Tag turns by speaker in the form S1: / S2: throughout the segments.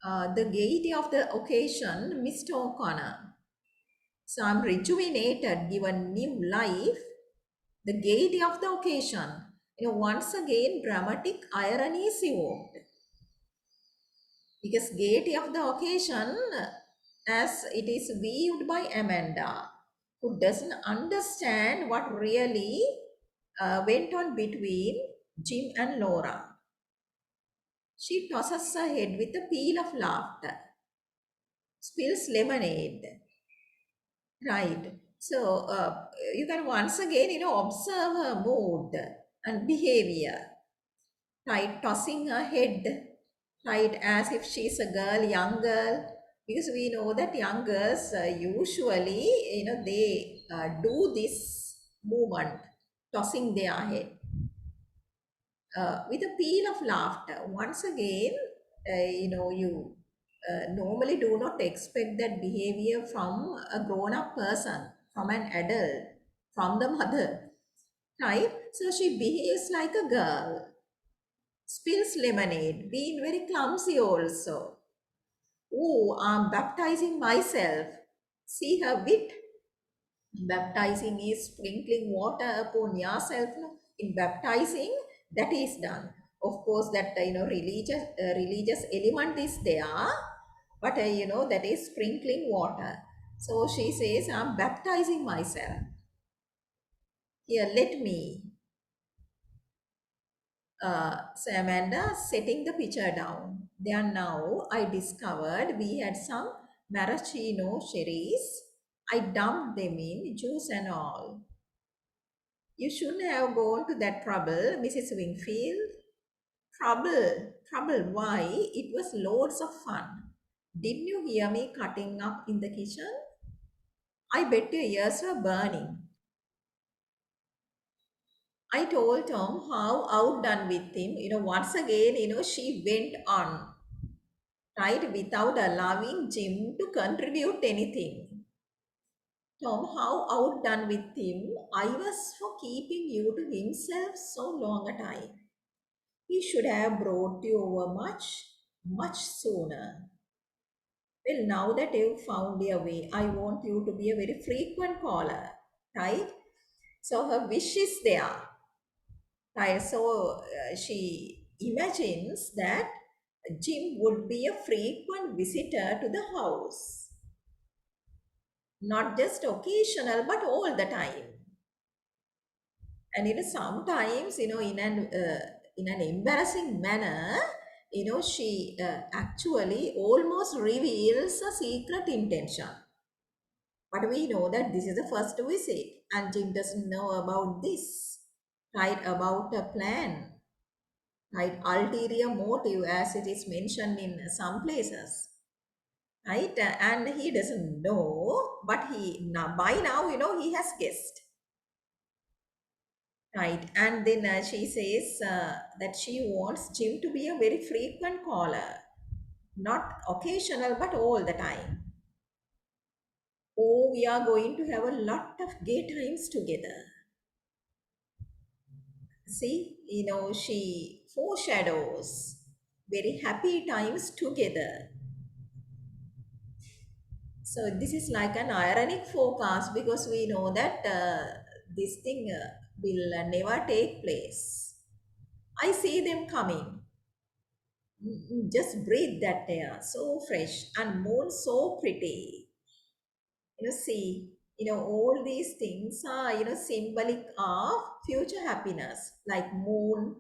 S1: The gaiety of the occasion, Mr. O'Connor. So I'm rejuvenated, given new life, the gaiety of the occasion. Once again, dramatic irony is evoked. Because gaiety of the occasion, as it is viewed by Amanda, who doesn't understand what really went on between Jim and Laura. She tosses her head with a peal of laughter, spills lemonade. Right. So you can once again, observe her mood and behavior. Right, tossing her head, right, as if she's a girl, young girl, because we know that young girls usually, they do this movement, tossing their head with a peal of laughter. Once again, you normally do not expect that behavior from a grown-up person, from an adult, from the mother, right? So she behaves like a girl, spills lemonade, being very clumsy also. Oh, I'm baptizing myself. See her wit. Baptizing is sprinkling water upon yourself. No? In baptizing, that is done. Of course, that religious element is there, but that is sprinkling water. So she says, I'm baptizing myself. Here, let me. So Amanda setting the picture down. There now I discovered we had some maraschino cherries. I dumped them in, juice and all. You shouldn't have gone to that trouble, Mrs. Wingfield. Trouble, why? It was loads of fun. Didn't you hear me cutting up in the kitchen? I bet your ears were burning. I told Tom how outdone with him. Once again, she went on, right, without allowing Jim to contribute anything. Tom, how outdone with him I was for keeping you to himself so long a time. He should have brought you over much sooner. Well, now that you've found your way, I want you to be a very frequent caller, right? So her wish is there, right? So she imagines that Jim would be a frequent visitor to the house, not just occasional, but all the time. And sometimes in an embarrassing manner, she actually almost reveals a secret intention. But we know that this is the first visit, and Jim doesn't know about this, right? About a plan, right? Ulterior motive, as it is mentioned in some places, right? And he doesn't know, but he now by now, he has guessed. Right, and then she says that she wants Jim to be a very frequent caller, not occasional, but all the time. Oh, we are going to have a lot of gay times together. See, she foreshadows very happy times together. So, this is like an ironic forecast because we know that this thing will never take place. I see them coming. Just breathe that air, so fresh and moon so pretty. See, all these things are, symbolic of future happiness, like moon,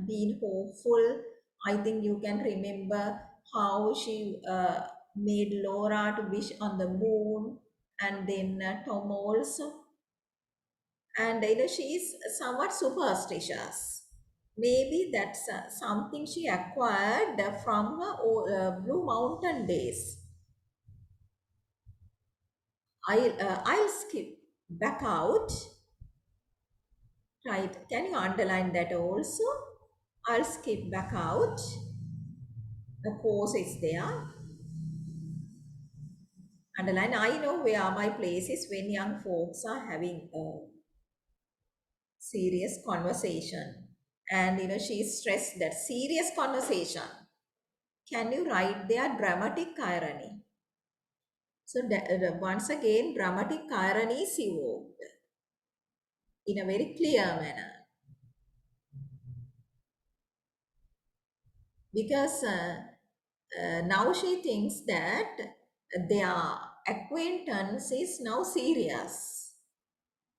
S1: being hopeful. I think you can remember how she made Laura to wish on the moon, and then Tom also. And, she is somewhat superstitious. Maybe that's something she acquired from her Blue Mountain days. I'll skip back out. Right. Can you underline that also? I'll skip back out. The pause is there. Underline. I know where my place is when young folks are having a serious conversation. And she stressed that serious conversation. Can you write their dramatic irony? So once again, dramatic irony is evoked in a very clear manner because now she thinks that their acquaintance is now serious,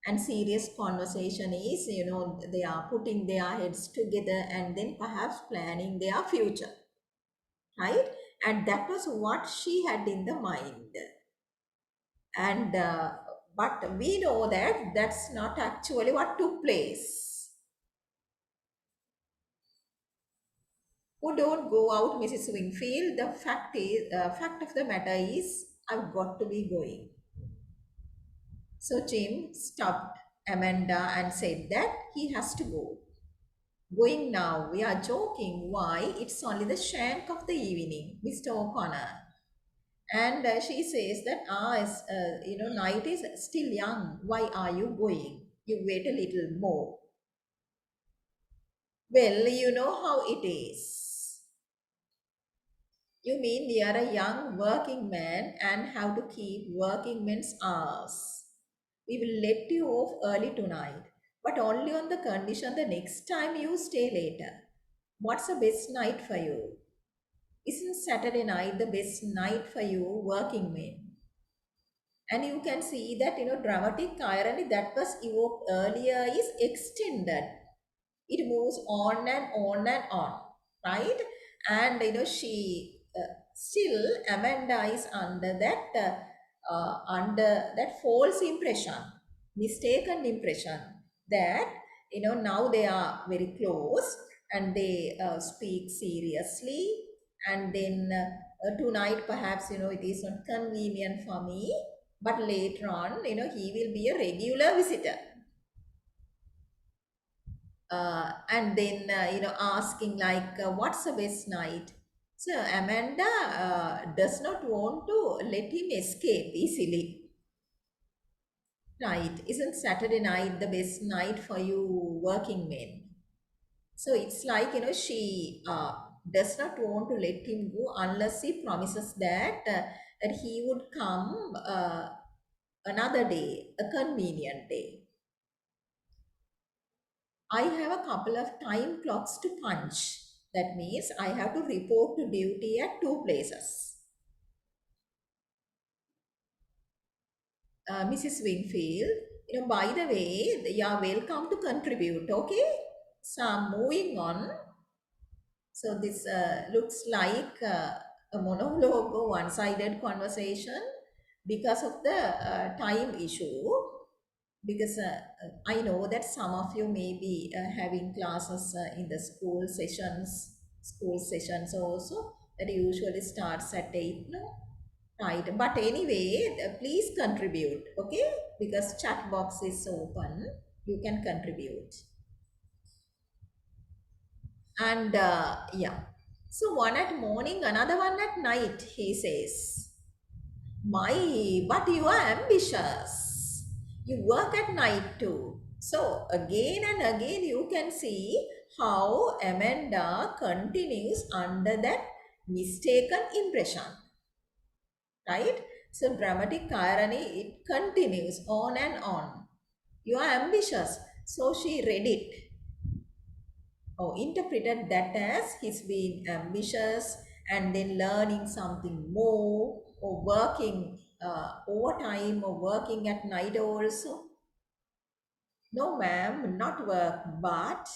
S1: and serious conversation is, they are putting their heads together and then perhaps planning their future, right? And that was what she had in the mind. And but we know that that's not actually what took place. Oh, don't go out, Mrs. Wingfield. The fact of the matter is I've got to be going. So Jim stopped Amanda and said that he has to go. Going now, we are joking. Why? It's only the shank of the evening, Mr. O'Connor. And she says that, night is still young. Why are you going? You wait a little more. Well, you know how it is. You mean we are a young working man and have to keep working men's hours. We will let you off early tonight, but only on the condition the next time you stay later. What's the best night for you? Isn't Saturday night the best night for you, working men? And you can see that, dramatic irony that was evoked earlier is extended. It moves on and on and on, right? And she still, Amanda is under that false impression, mistaken impression that now they are very close and they speak seriously, and then tonight perhaps it is not convenient for me, but later on he will be a regular visitor, and then asking like what's the best night. So Amanda does not want to let him escape easily, right? Isn't Saturday night the best night for you working men? So it's like she does not want to let him go unless he promises that he would come another day, a convenient day. I have a couple of time clocks to punch. That means I have to report to duty at two places. Mrs. Wingfield, by the way, you are welcome to contribute, okay? So I'm moving on. So this looks like a monologue or one-sided conversation because of the time issue. Because I know that some of you may be having classes in the school sessions also that usually starts at 8, no? Right. But anyway, please contribute, okay? Because chat box is open, you can contribute. And yeah. So one at morning, another one at night, he says. My, but you are ambitious. You work at night too. So again and again you can see how Amanda continues under that mistaken impression, right? So dramatic irony, it continues on and on. You are ambitious. So she read it or interpreted that as he's being ambitious and then learning something more or working overtime or working at night also. No, ma'am, not work, but,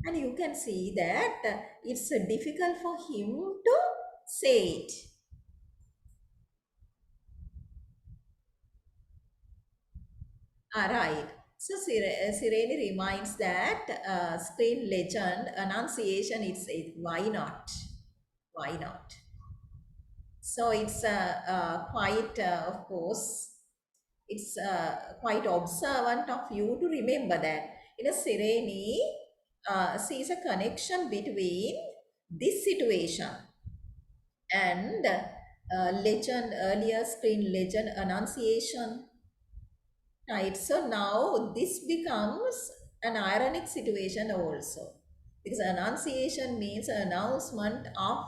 S1: and you can see that it's difficult for him to say it. All right. So Sireni reminds that screen legend annunciation, it's why not? Why not? So it's quite, of course, it's quite observant of you to remember that. Sireni sees a connection between this situation and legend, earlier screen legend annunciation. Right. So now this becomes an ironic situation also, because annunciation means announcement of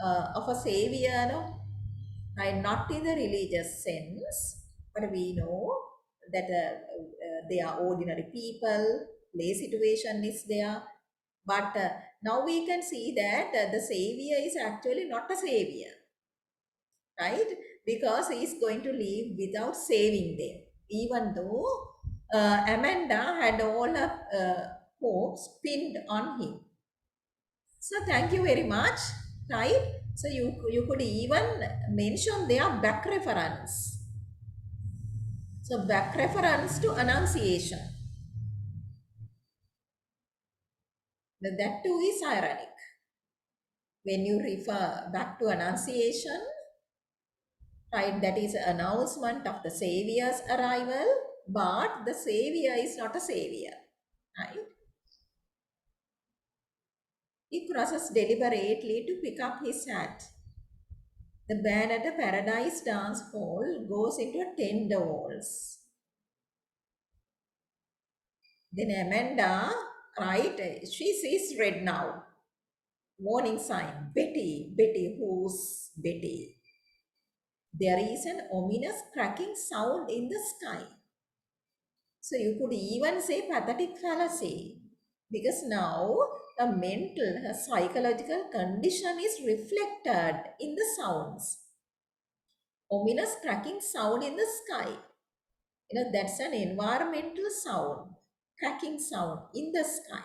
S1: of a savior, no? Right? Not in the religious sense, but we know that they are ordinary people, their situation is there. But now we can see that the savior is actually not a savior, right? Because he is going to leave without saving them, even though Amanda had all her hopes pinned on him. So thank you very much, right? So you could even mention their back reference. So back reference to Annunciation. That too is ironic. When you refer back to Annunciation, right, that is an announcement of the Savior's arrival, but the Savior is not a Savior, right? He crosses deliberately to pick up his hat. The band at the Paradise Dance Hall goes into a tender waltz. Then Amanda, right, she sees red now. Warning sign, Betty, Betty, who's Betty? There is an ominous cracking sound in the sky. So you could even say pathetic fallacy because now a mental, a psychological condition is reflected in the sounds. Ominous cracking sound in the sky. That's an environmental sound, cracking sound in the sky,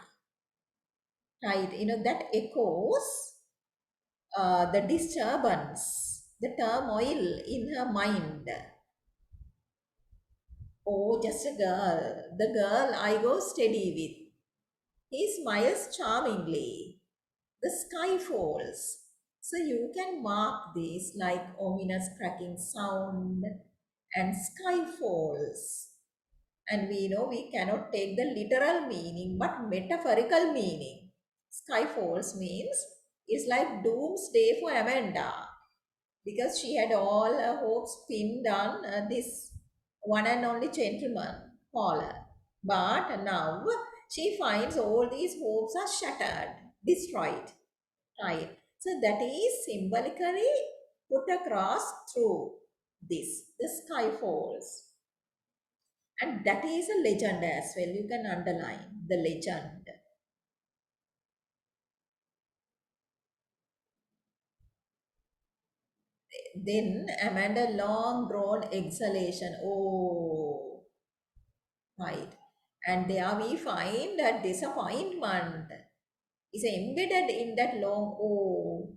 S1: right? That echoes the disturbance, the turmoil in her mind. Oh, just a girl, the girl I go steady with. He smiles charmingly. The sky falls. So you can mark this like ominous cracking sound and sky falls. And we know we cannot take the literal meaning but metaphorical meaning. Sky falls means it's like doomsday for Amanda because she had all her hopes pinned on this one and only gentleman, Paula. But now she finds all these hopes are shattered, destroyed, right? So that is symbolically put across through this. The sky falls. And that is a legend as well. You can underline the legend. Then Amanda long drawn exhalation. Oh, right. And there we find that disappointment is embedded in that long oh.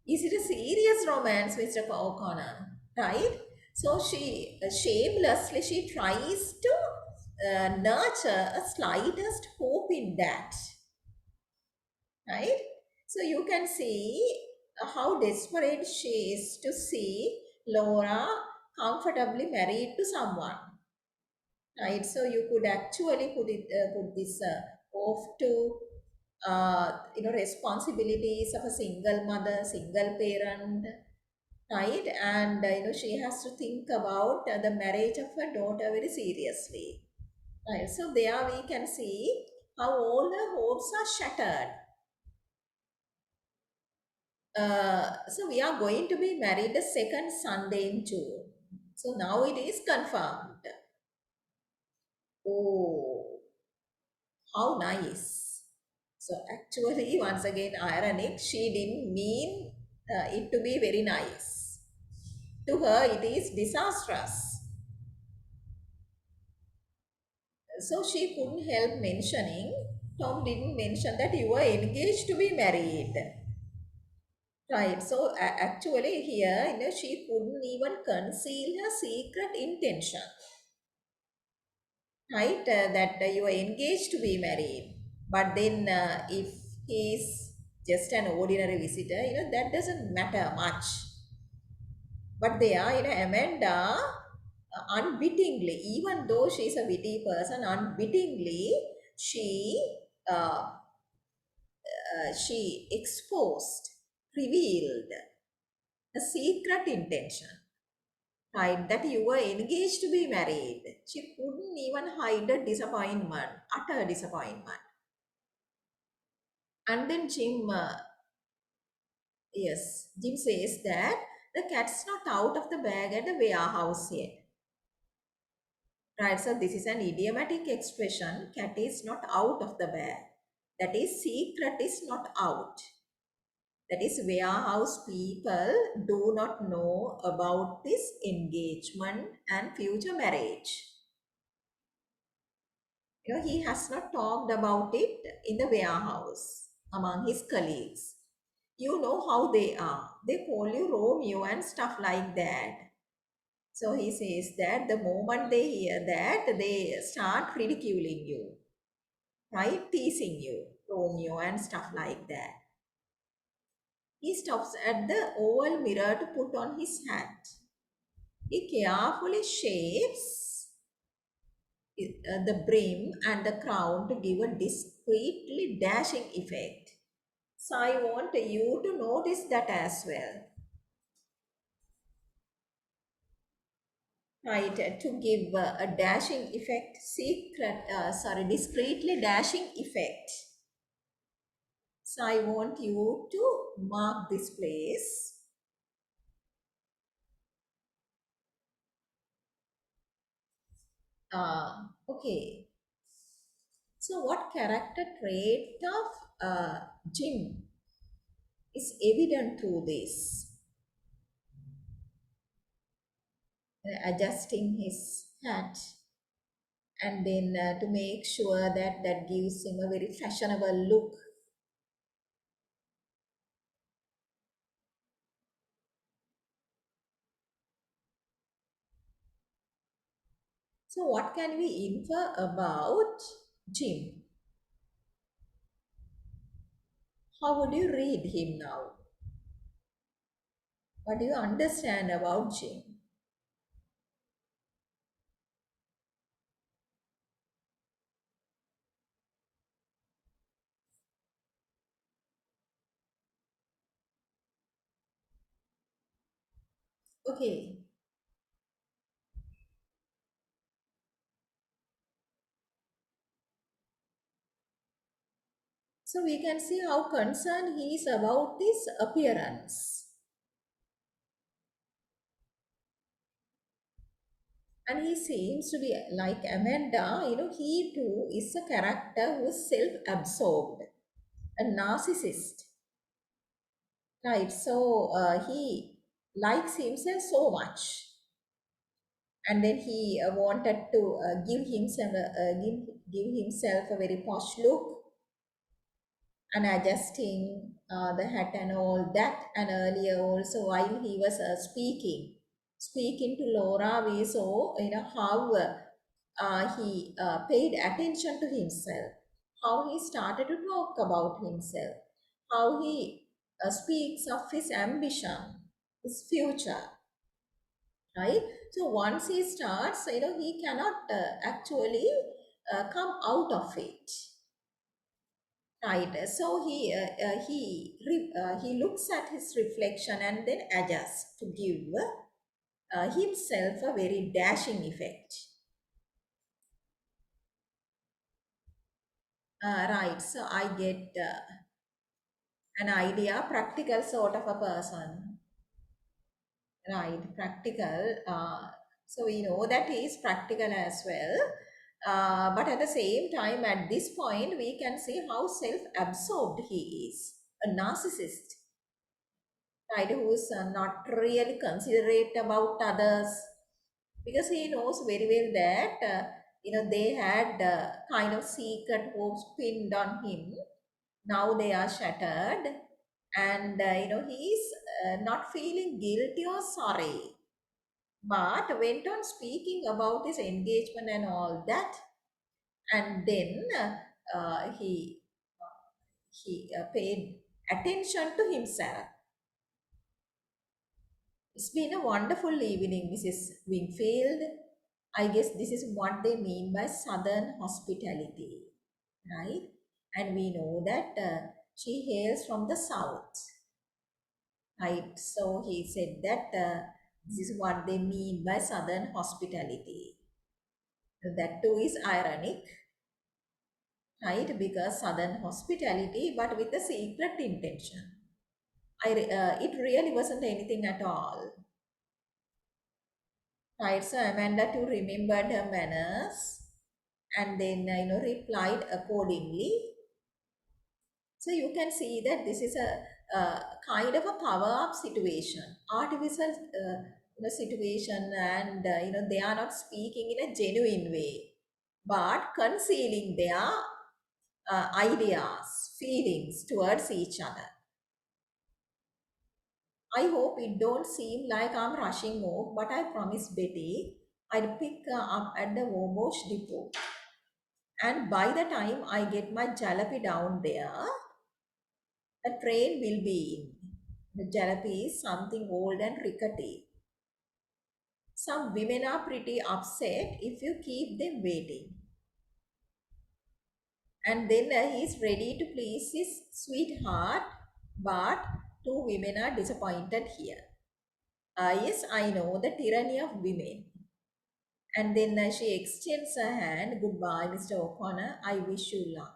S1: Is it a serious romance, Mr. O'Connor? Right? So she shamelessly she tries to nurture a slightest hope in that, right? So you can see how desperate she is to see Laura comfortably married to someone, right? So you could actually put this off to responsibilities of a single mother, single parent, right? And she has to think about the marriage of her daughter very seriously, right? So there we can see how all her hopes are shattered. So we are going to be married the second Sunday in June. So now it is confirmed. Oh, how nice. So actually, once again, ironic, she didn't mean it to be very nice. To her, it is disastrous. So she couldn't help mentioning, Tom didn't mention that you were engaged to be married. Right. So actually here, she couldn't even conceal her secret intention. Right? That you are engaged to be married. But then if he's just an ordinary visitor, that doesn't matter much. But there, Amanda, unwittingly, even though she's a witty person, unwittingly, uh, she exposed, revealed a secret intention, right? That you were engaged to be married. She couldn't even hide the disappointment, utter disappointment. And then Jim Yes, Jim says that the cat's not out of the bag at the warehouse yet. Right, so this is an idiomatic expression. Cat is not out of the bag. That is, secret is not out. That is, warehouse people do not know about this engagement and future marriage. He has not talked about it in the warehouse among his colleagues. You know how they are. They call you Romeo and stuff like that. So he says that the moment they hear that, they start ridiculing you, right? Teasing you, Romeo and stuff like that. He stops at the oval mirror to put on his hat. He carefully shapes the brim and the crown to give a discreetly dashing effect. So I want you to notice that as well. Right, to give a dashing effect, discreetly dashing effect. So I want you to mark this place. Okay. So what character trait of Jim is evident through this? Adjusting his hat and then to make sure that that gives him a very fashionable look. So what can we infer about Jim? How would you read him now? What do you understand about Jim? Okay, so we can see how concerned he is about this appearance. And he seems to be like Amanda, he too is a character who is self absorbed, a narcissist, right? So he likes himself so much. And then he wanted to give himself a very posh look and adjusting the hat and all that. And earlier also, while he was speaking to Laura, we saw how he paid attention to himself, how he started to talk about himself, how he speaks of his ambition, his future, right? So once he starts, he cannot actually come out of it. Right. So he looks at his reflection and then adjusts to give himself a very dashing effect. Right. So I get an idea, practical sort of a person. Right. Practical. So we know that he is practical as well. But at the same time, at this point, we can see how self-absorbed he is. A narcissist, right, who's not really considerate about others, because he knows very well that they had kind of secret hopes pinned on him. Now they are shattered, and he's not feeling guilty or sorry, but went on speaking about his engagement and all that. And then he paid attention to himself. It's been a wonderful evening, Mrs. Wingfield. I guess this is what they mean by Southern hospitality, right? And we know that she hails from the South, right? So he said that this is what they mean by Southern hospitality. That too is ironic, right? Because Southern hospitality, but with a secret intention. It really wasn't anything at all. Right, so Amanda too remembered her manners and then replied accordingly. So you can see that this is a kind of a power up situation, artificial situation, and they are not speaking in a genuine way, but concealing their ideas, feelings towards each other. I hope it don't seem like I'm rushing off, but I promised Betty I'd pick her up at the Womosh depot. And by the time I get my jalopy down there, the train will be in. The jalopy is something old and rickety. Some women are pretty upset if you keep them waiting. And then he's ready to please his sweetheart, but two women are disappointed here. Yes, I know the tyranny of women. And then she extends her hand. Goodbye, Mr. O'Connor. I wish you luck.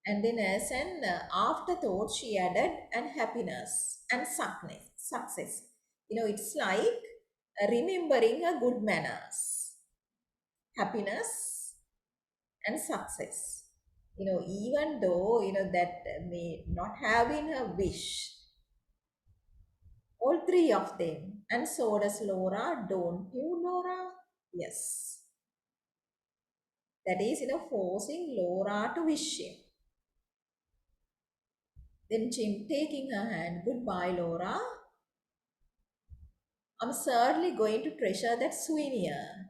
S1: And then, as an afterthought, she added, and happiness and success. Success. It's like remembering a good manners, happiness, and success. Even though that may not have been her wish, all three of them. And so does Laura, don't you, Laura? Yes. That is, forcing Laura to wish him. Then Jim taking her hand, goodbye, Laura. I'm certainly going to treasure that souvenir.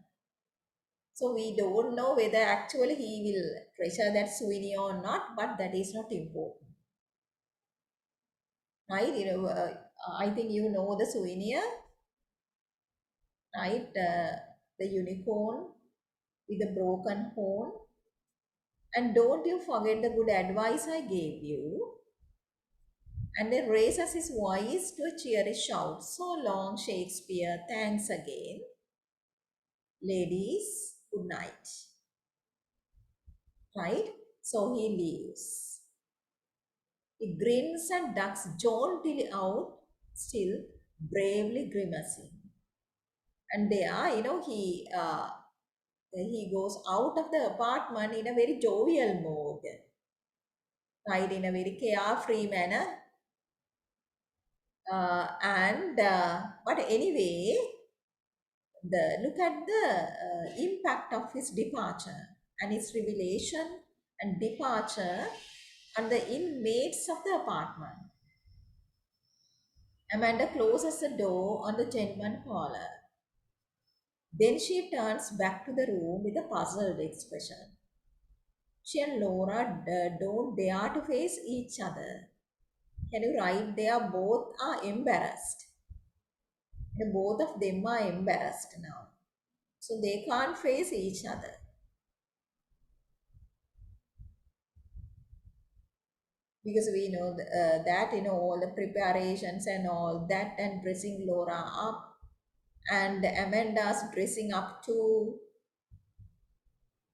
S1: So we don't know whether actually he will treasure that souvenir or not, but that is not important. Right? I think you know the souvenir, right? The unicorn with the broken horn. And don't you forget the good advice I gave you. And then raises his voice to a cheery shout. So long, Shakespeare. Thanks again. Ladies, good night. Right? So he leaves. He grins and ducks jauntily out, still bravely grimacing. And there, he goes out of the apartment in a very jovial mode, right? In a very carefree manner. But anyway, the look at the impact of his departure and his revelation and departure on the inmates of the apartment. Amanda closes the door on the gentleman caller. Then she turns back to the room with a puzzled expression. She and Laura don't dare to face each other. Can you write? They are both are embarrassed. Both of them are embarrassed now. So they can't face each other. Because we know that all the preparations and all that, and dressing Laura up, and Amanda's dressing up too.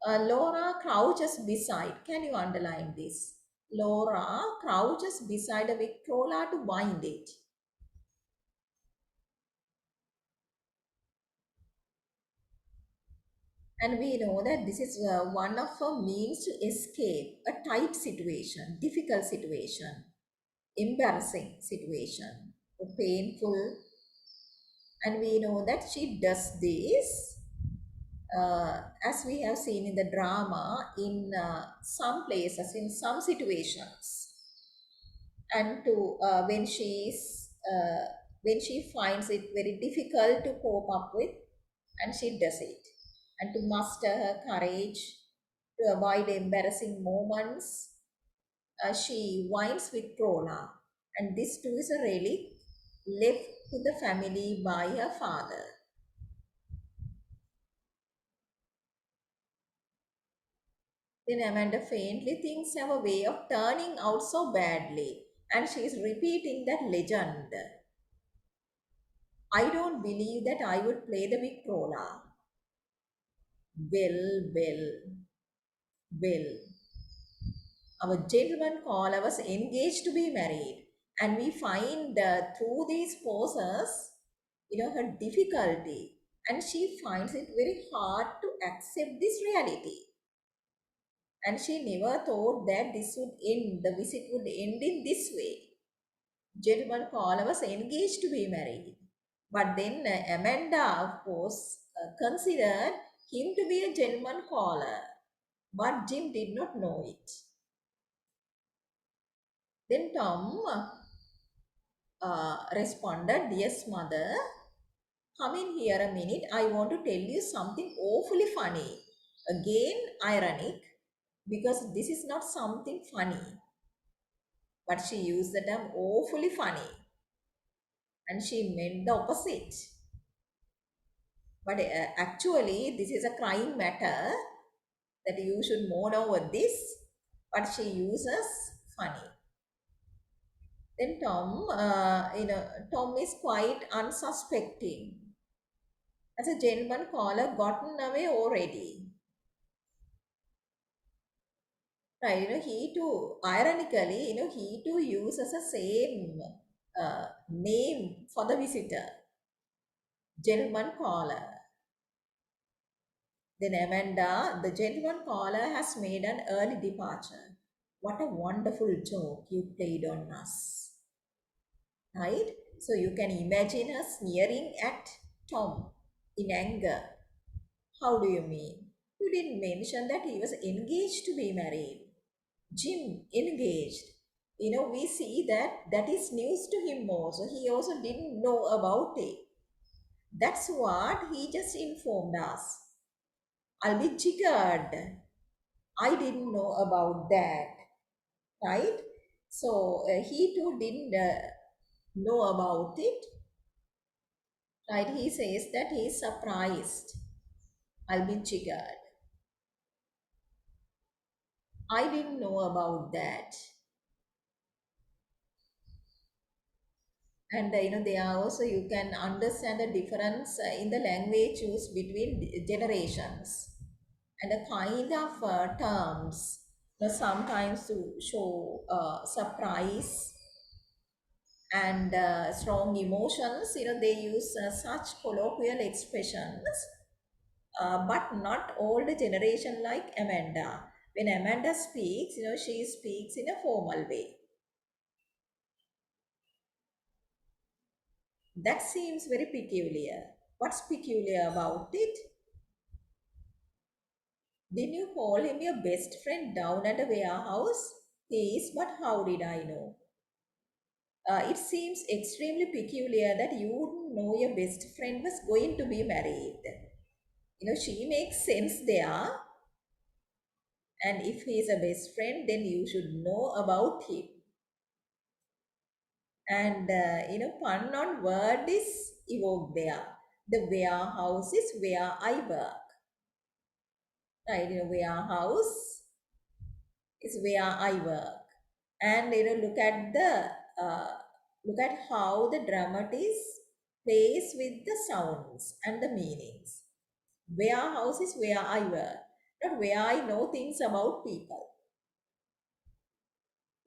S1: Laura crouches beside. Can you underline this? Laura crouches beside a Victrola to bind it. And we know that this is one of her means to escape a tight situation, difficult situation, embarrassing situation, painful. And we know that she does this as we have seen in the drama in some places, in some situations. And to when she finds it very difficult to cope up with, and she does it, and to muster her courage to avoid embarrassing moments, she wines with Prona, and this too is a relic left to the family by her father. Then Amanda faintly thinks have a way of turning out so badly, and she is repeating that legend. I don't believe that I would play the Victrola. Well, well, well. Our gentleman caller was engaged to be married. And we find through these poses, her difficulty. And she finds it very hard to accept this reality. And she never thought that this would end, the visit would end in this way. Gentleman caller was engaged to be married. But then Amanda, of course, considered him to be a gentleman caller. But Jim did not know it. Then Tom responded, "Yes, mother, come in here a minute. I want to tell you something awfully funny." Again, ironic, because this is not something funny, but she used the term awfully funny and she meant the opposite. But actually, this is a crying matter that you should mourn over this, but she uses funny. Then Tom is quite unsuspecting. As a gentleman caller, gotten away already. Right, he too, ironically, he too uses the same name for the visitor, gentleman caller. Then Amanda, the gentleman caller has made an early departure. What a wonderful joke you played on us. Right? So you can imagine her sneering at Tom in anger. How do you mean? You didn't mention that he was engaged to be married. Jim, engaged. We see that that is news to him also. He also didn't know about it. That's what he just informed us. I'll be jiggered. I didn't know about that, right? So he too didn't know about it, right? He says that he is surprised. I'll be jiggered. I didn't know about that. And they are also, you can understand the difference in the language used between generations and the kind of terms, sometimes to show surprise and strong emotions. They use such colloquial expressions, but not all the generation like Amanda. When Amanda speaks, she speaks in a formal way. That seems very peculiar. What's peculiar about it? Didn't you call him your best friend down at the warehouse? He is, but how did I know? It seems extremely peculiar that you wouldn't know your best friend was going to be married. She makes sense there. And if he is a best friend, then you should know about him. And, pun on word is evoked there. The warehouse is where I work. Right, warehouse is where I work. And uh, look at how the dramatist plays with the sounds and the meanings. Warehouse is where I work, not where I know things about people.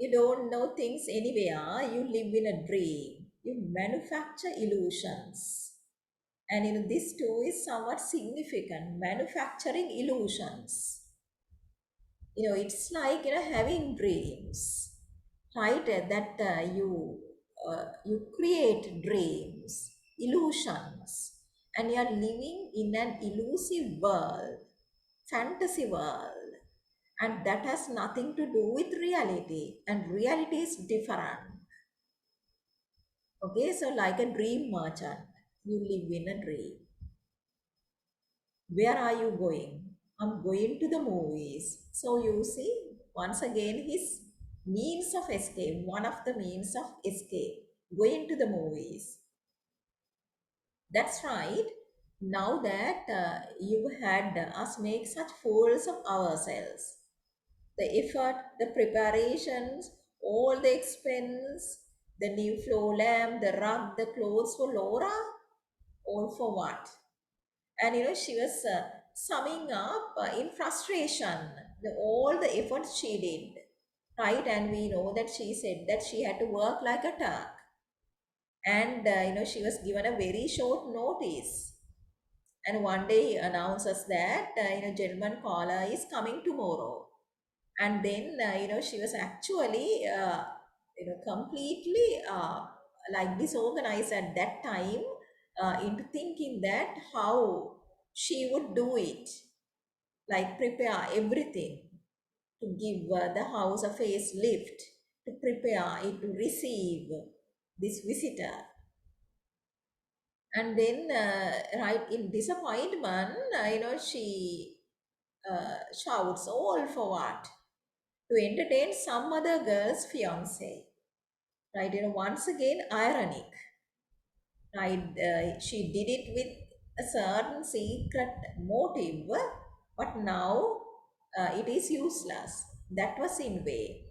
S1: You don't know things anywhere. You live in a dream. You manufacture illusions. And this too is somewhat significant. Manufacturing illusions. It's like having dreams, right? That you create dreams, illusions, and you are living in an elusive world, fantasy world, and that has nothing to do with reality, and reality is different. Okay, so like a dream merchant, you live in a dream. Where are you going? I'm going to the movies. So you see, once again, his means of escape, one of the means of escape, going to the movies. That's right. Now that you had us make such fools of ourselves, the effort, the preparations, all the expense, the new floor lamp, the rug, the clothes for Laura, all for what? And she was summing up in frustration all the efforts she did. right? And we know that she said that she had to work like a Turk, and she was given a very short notice. And one day he announces that gentleman caller is coming tomorrow. And then she was actually completely like disorganized at that time, into thinking that how she would do it, like prepare everything to give the house a facelift, to prepare it to receive this visitor. And then right in disappointment, she shouts, all for what? To entertain some other girl's fiance, right? Once again ironic, right? She did it with a certain secret motive, but now it is useless. That was in vain.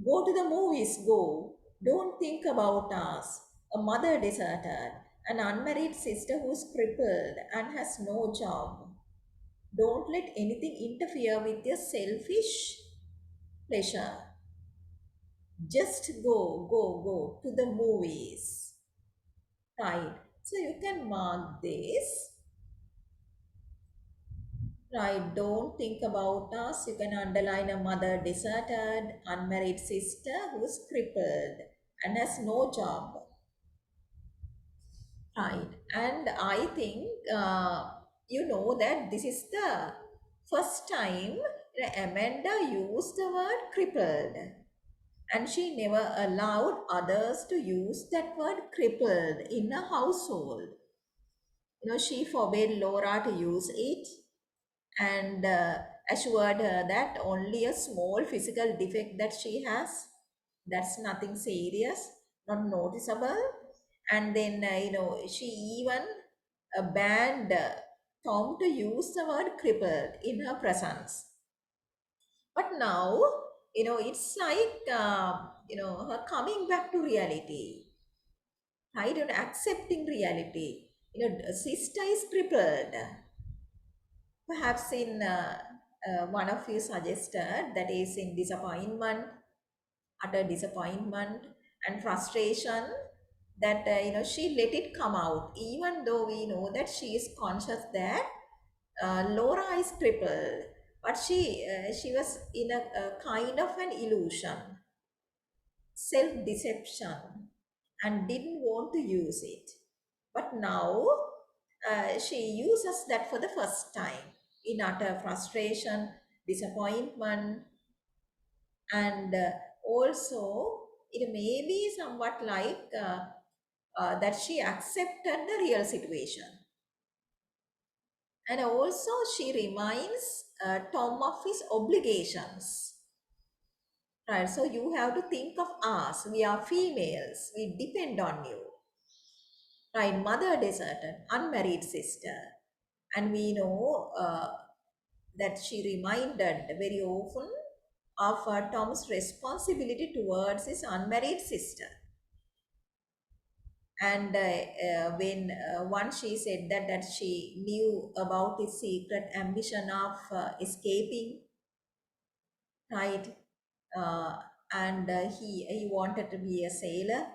S1: Go to the movies, go. Don't think about us. A mother deserted, an unmarried sister who's crippled and has no job. Don't let anything interfere with your selfish pleasure. Just go to the movies. Right. So you can mark this. Right. Don't think about us. You can underline a mother deserted, unmarried sister who's crippled and has no job. Right. And I think that this is the first time Amanda used the word crippled. And she never allowed others to use that word crippled in a household. She forbade Laura to use it, and assured her that only a small physical defect that she has, that's nothing serious, not noticeable. And then she even banned Tom to use the word crippled in her presence. But now it's like her coming back to reality, right? And accepting reality. Sister is crippled. Perhaps in one of you suggested that is in disappointment, utter disappointment and frustration, that she let it come out, even though we know that she is conscious that Laura is crippled, but she was in a kind of an illusion, self deception, and didn't want to use it. But now she uses that for the first time in utter frustration, disappointment, and also it may be somewhat like that she accepted the real situation. And also she reminds Tom of his obligations. Right, so you have to think of us. We are females. We depend on you. Right, mother deserted, unmarried sister. And we know that she reminded very often of Tom's responsibility towards his unmarried sister. And when once she said that she knew about his secret ambition of escaping, right? Uh, and he wanted to be a sailor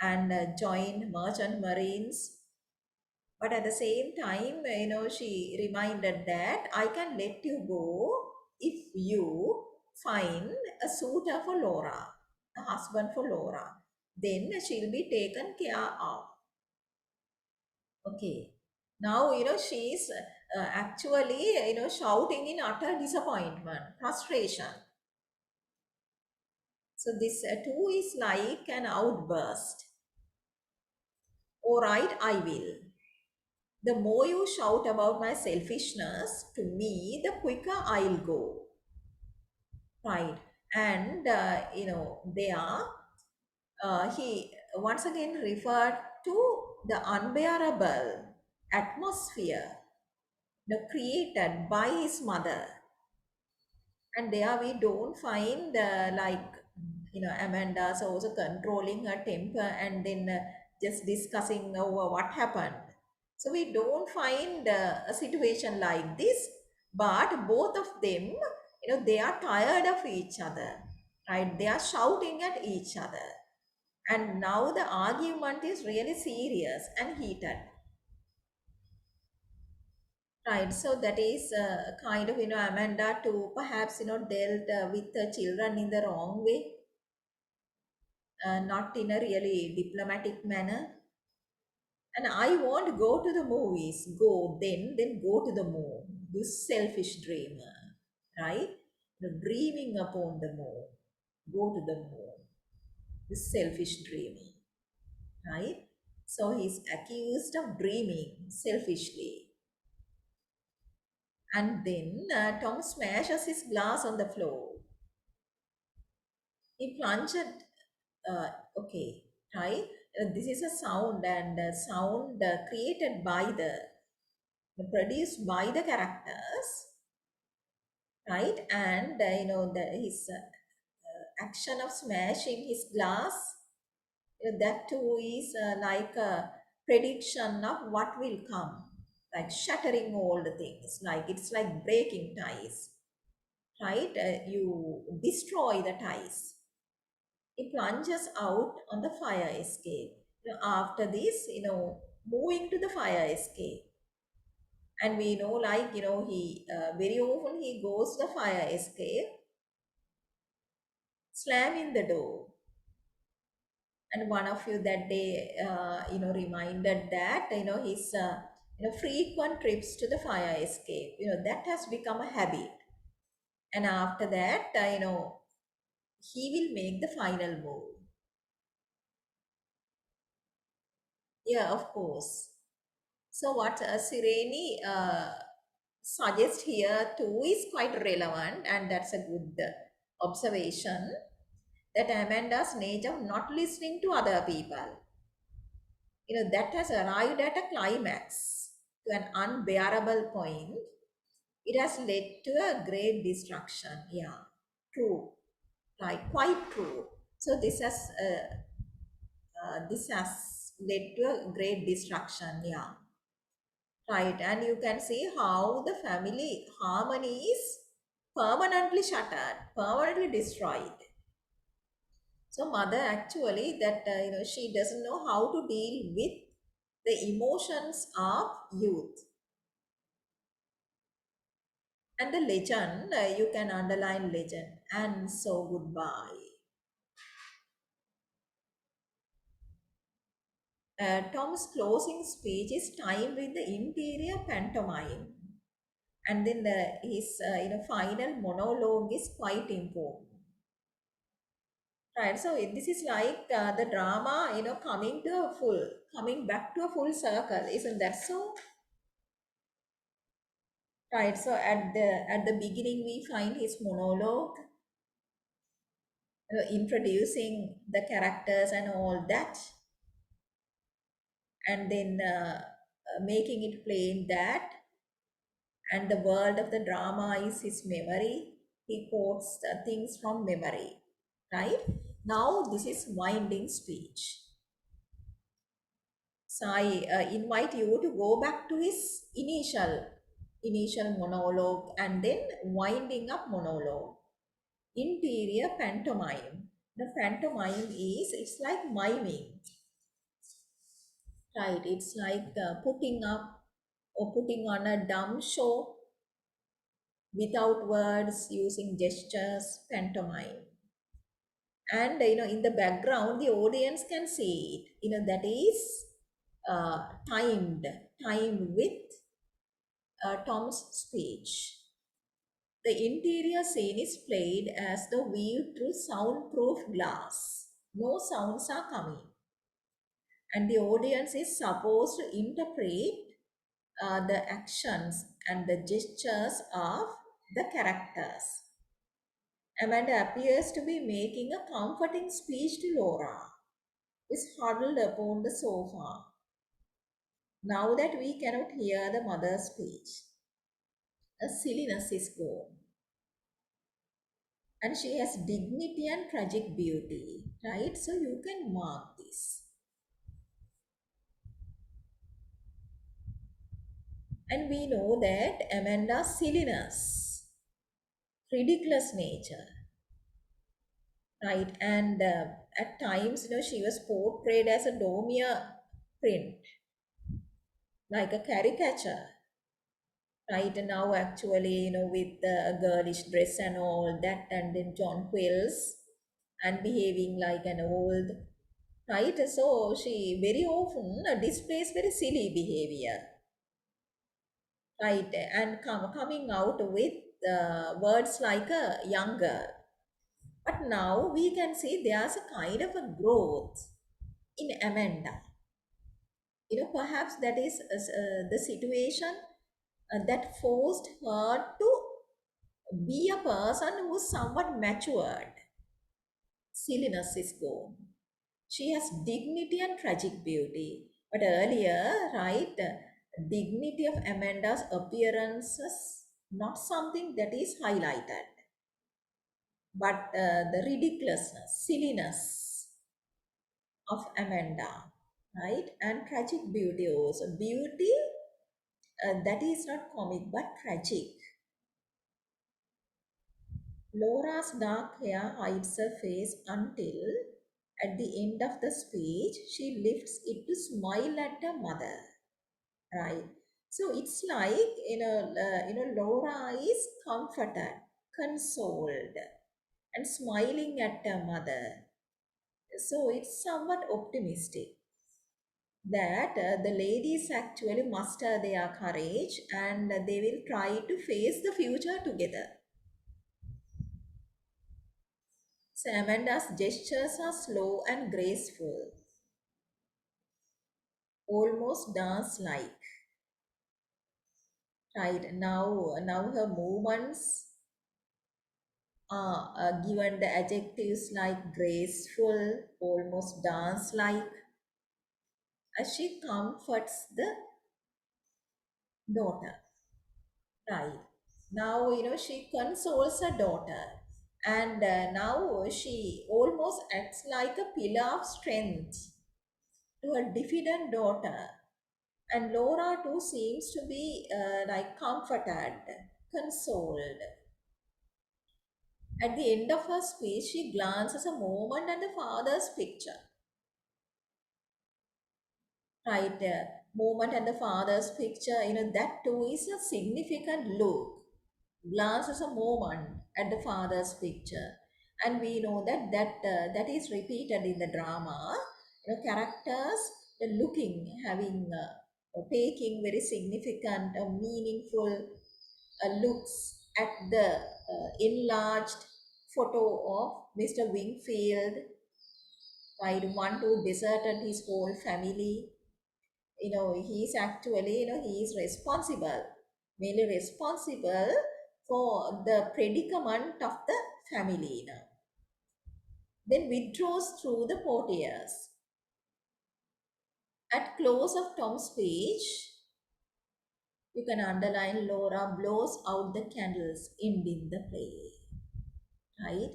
S1: and join merchant marines. But at the same time, she reminded that I can let you go if you find a suitor for Laura, a husband for Laura. Then she'll be taken care of. Okay. Now, she's actually, shouting in utter disappointment, frustration. So this too is like an outburst. All right, I will. The more you shout about my selfishness to me, the quicker I'll go. Right. And, there he once again referred to the unbearable atmosphere created by his mother. And there we don't find Amanda's also controlling her temper and then just discussing over what happened. So we don't find a situation like this, but both of them They are tired of each other, right? They are shouting at each other. And now the argument is really serious and heated, right? So that is kind of, Amanda to perhaps, dealt with the children in the wrong way, not in a really diplomatic manner. And I won't go to the movies. Go, then go to the moon. This selfish dreamer, right? Dreaming upon the moon. Go to the moon. This selfish dreamer, right? So he's accused of dreaming selfishly. And then Tom smashes his glass on the floor. He plunged, uh, okay, right? This is a sound, and sound created by produced by the characters, right? And his action of smashing his glass, that too is like a prediction of what will come, like shattering all the things, like it's like breaking ties, right? You destroy the ties. He plunges out on the fire escape. After this, moving to the fire escape, and we know, like, he very often he goes to the fire escape, slamming the door. And one of you that day, reminded that, his, frequent trips to the fire escape, that has become a habit. And after that, he will make the final move. Yeah, of course. So what Sireni suggests here too is quite relevant, and that's a good observation, that Amanda's nature of not listening to other people, that has arrived at a climax, to an unbearable point. It has led to a great destruction. Yeah, true, right, quite true. So this has led to a great destruction. Yeah, right. And you can see how the family harmony is permanently shattered, permanently destroyed. So mother actually, that she doesn't know how to deal with the emotions of youth. And the legend, you can underline legend. And so goodbye. Tom's closing speech is timed with the interior pantomime, and then his final monologue is quite important. Right. So this is like the drama, coming back to a full circle, isn't that so? Right. So at the beginning we find his monologue, introducing the characters and all that, and then making it plain that, and the world of the drama is his memory. He quotes things from memory, right? Now this is winding speech. So I invite you to go back to his initial monologue, and then winding up monologue. Interior pantomime. The pantomime is, it's like miming, right? It's like putting up or putting on a dumb show without words, using gestures, pantomime. And in the background, the audience can see it. That is timed, timed with Tom's speech. The interior scene is played as the view through soundproof glass. No sounds are coming, and the audience is supposed to interpret the actions and the gestures of the characters. Amanda appears to be making a comforting speech to Laura, who is huddled upon the sofa. Now that we cannot hear the mother's speech, a silliness is gone, and she has dignity and tragic beauty, right? So you can mark this. And we know that Amanda's silliness, ridiculous nature, right? And at times, she was portrayed as a Domia print, like a caricature, right? And now, actually, with the girlish dress and all that, and then John Quills and behaving like an old, right? So she very often displays very silly behavior, right? And coming out with words like a young girl. But now we can see there's a kind of a growth in Amanda. Perhaps that is the situation that forced her to be a person who's somewhat matured. Silliness is gone. She has dignity and tragic beauty. But earlier, right, dignity of Amanda's appearances not something that is highlighted, but the ridiculousness, silliness of Amanda, right, and tragic beauty also. Beauty that is not comic but tragic. Laura's dark hair hides her face until, at the end of the speech, she lifts it to smile at her mother. Right. So it's like Laura is comforted, consoled, and smiling at her mother. So it's somewhat optimistic that the ladies actually muster their courage and they will try to face the future together. So Amanda's gestures are slow and graceful, almost dance-like. Right now, her movements are given the adjectives like graceful, almost dance-like, as she comforts the daughter. Right now, she consoles her daughter, and now she almost acts like a pillar of strength to her diffident daughter. And Laura too seems to be like comforted, consoled. At the end of her speech, she glances a moment at the father's picture. Right there. Moment at the father's picture, that too is a significant look. Glances a moment at the father's picture. And we know that is repeated in the drama. Characters looking, having, taking very significant, meaningful looks at the enlarged photo of Mr. Wingfield, right? One who deserted his whole family. He's actually, he is responsible, mainly responsible for the predicament of the family. Then withdraws through the portieres. At close of Tom's speech, you can underline Laura blows out the candles, ending the play. Right?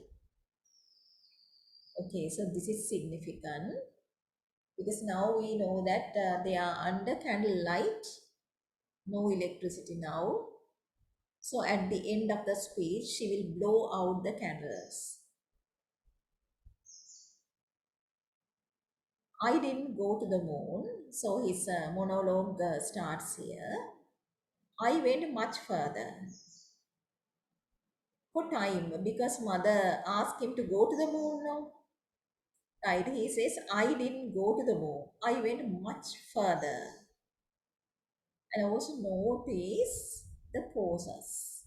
S1: Okay, so this is significant because now we know that they are under candlelight, no electricity now. So at the end of the speech, she will blow out the candles. I didn't go to the moon. So his monologue starts here. I went much further for time because mother asked him to go to the moon now. Right? He says, I didn't go to the moon. I went much further. And also notice the pauses.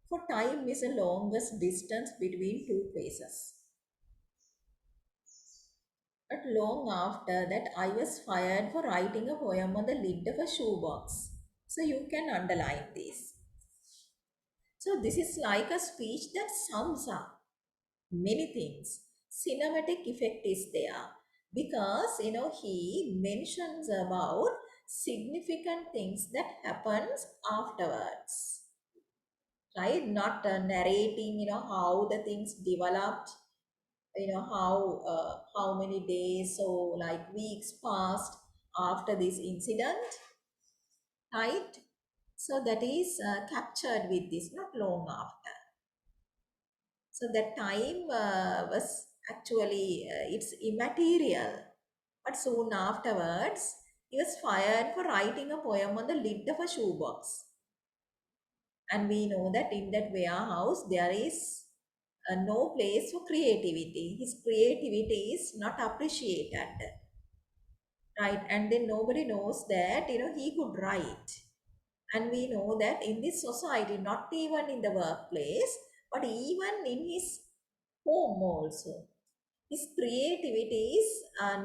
S1: For time is the longest distance between two places. But long after that, I was fired for writing a poem on the lid of a shoebox. So you can underline this. So this is like a speech that sums up many things. Cinematic effect is there because he mentions about significant things that happens afterwards, right? Not narrating how the things developed, how many days, so like weeks passed after this incident, right? So that is captured with this not long after. So that time was actually it's immaterial. But soon afterwards, he was fired for writing a poem on the lid of a shoebox. And we know that in that warehouse there is no place for creativity. His creativity is not appreciated, right? And then nobody knows that he could write. And we know that in this society, not even in the workplace, but even in his home also, his creativity is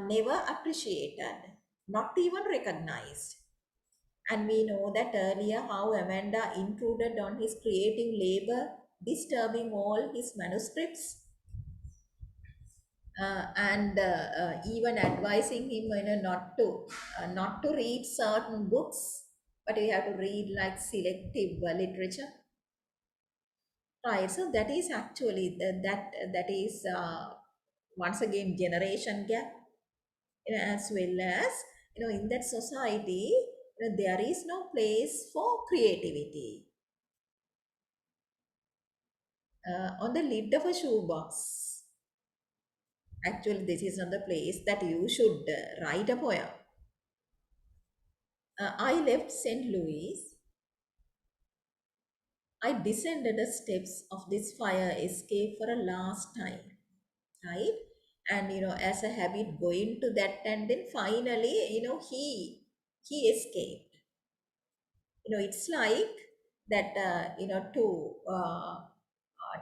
S1: never appreciated, not even recognized. And we know that earlier how Amanda intruded on his creative labor, disturbing all his manuscripts, and even advising him, not to read certain books, but you have to read like selective literature. Right. So that is actually that is once again generation gap, as well as in that society there is no place for creativity. On the lid of a shoebox, actually this is not the place that you should write a poem. I left St. Louis. I descended the steps of this fire escape for a last time, right? And as a habit, going to that, and then finally, he escaped. It's like that.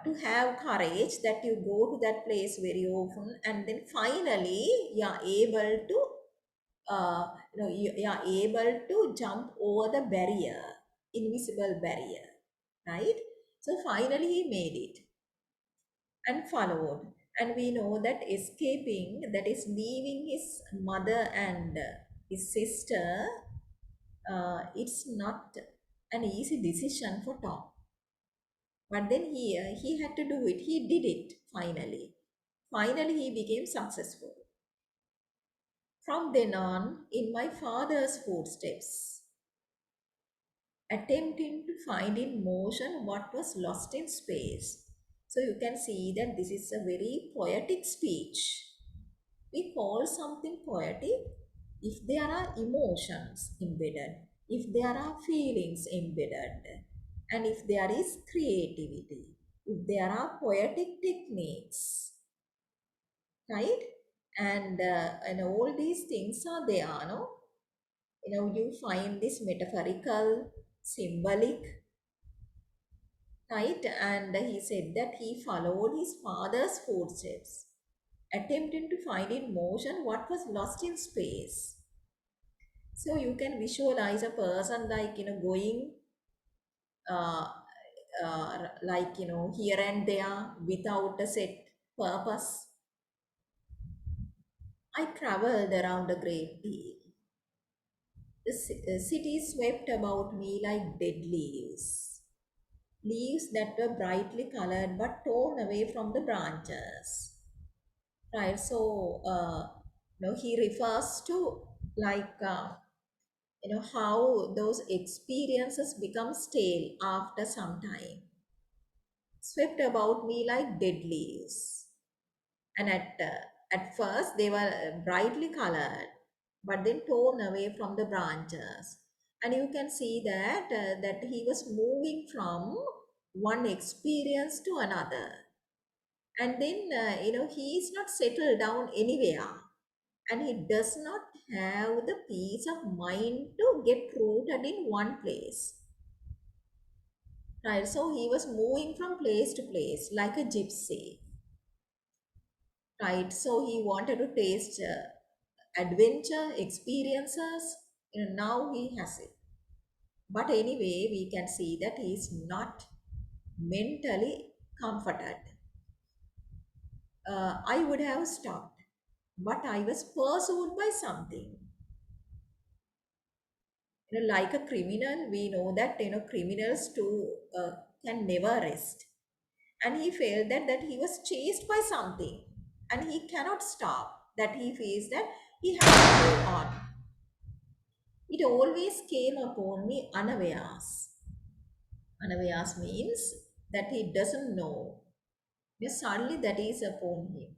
S1: To have courage that you go to that place very often, and then finally you are able to you are able to jump over the barrier, invisible barrier, right? So finally he made it and followed. And we know that escaping, that is leaving his mother and his sister, it's not an easy decision for Tom. But then he had to do it. He did it finally. Finally, he became successful. From then on, in my father's footsteps, attempting to find in motion what was lost in space. So you can see that this is a very poetic speech. We call something poetic if there are emotions embedded, if there are feelings embedded, and if there is creativity, if there are poetic techniques, right? And all these things are there, no? You find this metaphorical, symbolic, right? And he said that he followed his father's footsteps, attempting to find in motion what was lost in space. So you can visualize a person like going uh, like here and there without a set purpose. I traveled around a great deal. The city swept about me like dead leaves, leaves that were brightly colored but torn away from the branches. Right. So he refers to like how those experiences become stale after some time, swept about me like dead leaves. And at first they were brightly colored, but then torn away from the branches. And you can see that he was moving from one experience to another. And then he is not settled down anywhere, and he does not have the peace of mind to get rooted in one place. Right, so he was moving from place to place like a gypsy. Right, so he wanted to taste adventure experiences. Now he has it. But anyway, we can see that he is not mentally comforted. I would have stopped, but I was pursued by something. Like a criminal, we know that criminals too can never rest. And he felt that he was chased by something, and he cannot stop, that he feels that he has to go on. It always came upon me unawares. Unawares means that he doesn't know. Yes, suddenly that is upon him,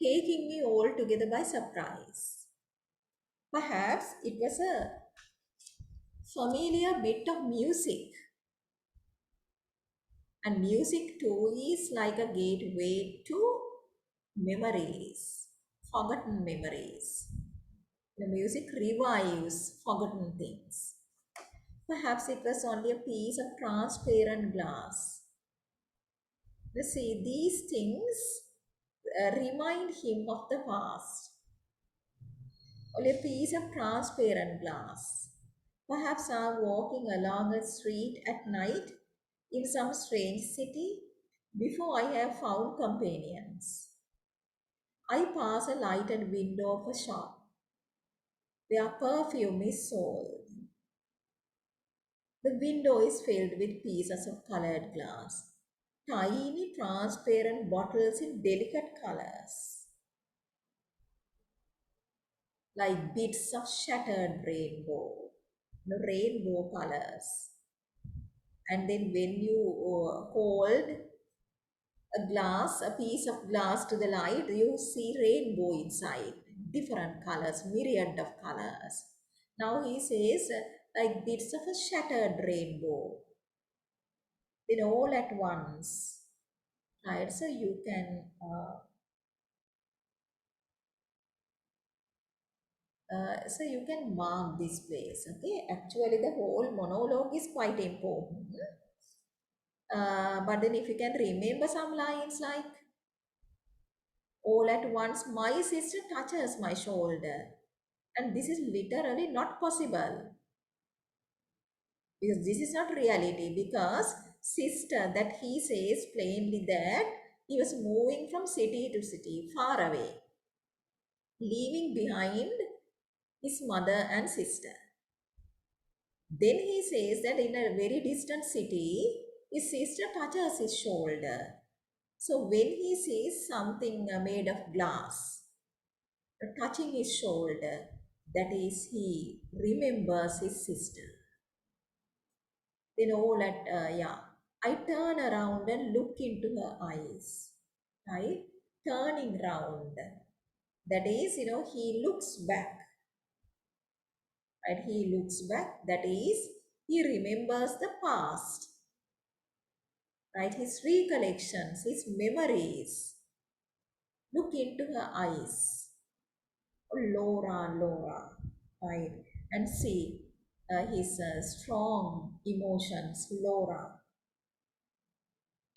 S1: taking me altogether by surprise. Perhaps it was a familiar bit of music, and music too is like a gateway to memories, forgotten memories. The music revives forgotten things. Perhaps it was only a piece of transparent glass. You see, these things remind him of the past. Only a piece of transparent glass. Perhaps I'm walking along a street at night in some strange city before I have found companions. I pass a lighted window of a shop where perfume is sold. The window is filled with pieces of colored glass, tiny transparent bottles in delicate colors, like bits of shattered rainbow, the rainbow colors. And then when you hold a piece of glass to the light, you see rainbow inside, different colors, myriad of colors. Now he says, like bits of a shattered rainbow, then all at once. Right, so you can mark this place. Okay, actually the whole monologue is quite important. But then if you can remember some lines like, all at once my sister touches my shoulder, and this is literally not possible, because this is not reality, because sister, that he says plainly that he was moving from city to city far away, leaving behind his mother and sister. Then he says that in a very distant city, his sister touches his shoulder. So when he sees something made of glass touching his shoulder, that is, he remembers his sister. Then all at, I turn around and look into her eyes, right? Turning round. That is, he looks back, right? He looks back. That is, he remembers the past, right? His recollections, his memories. Look into her eyes. Oh, Laura, Laura, right? And see his strong emotions, Laura.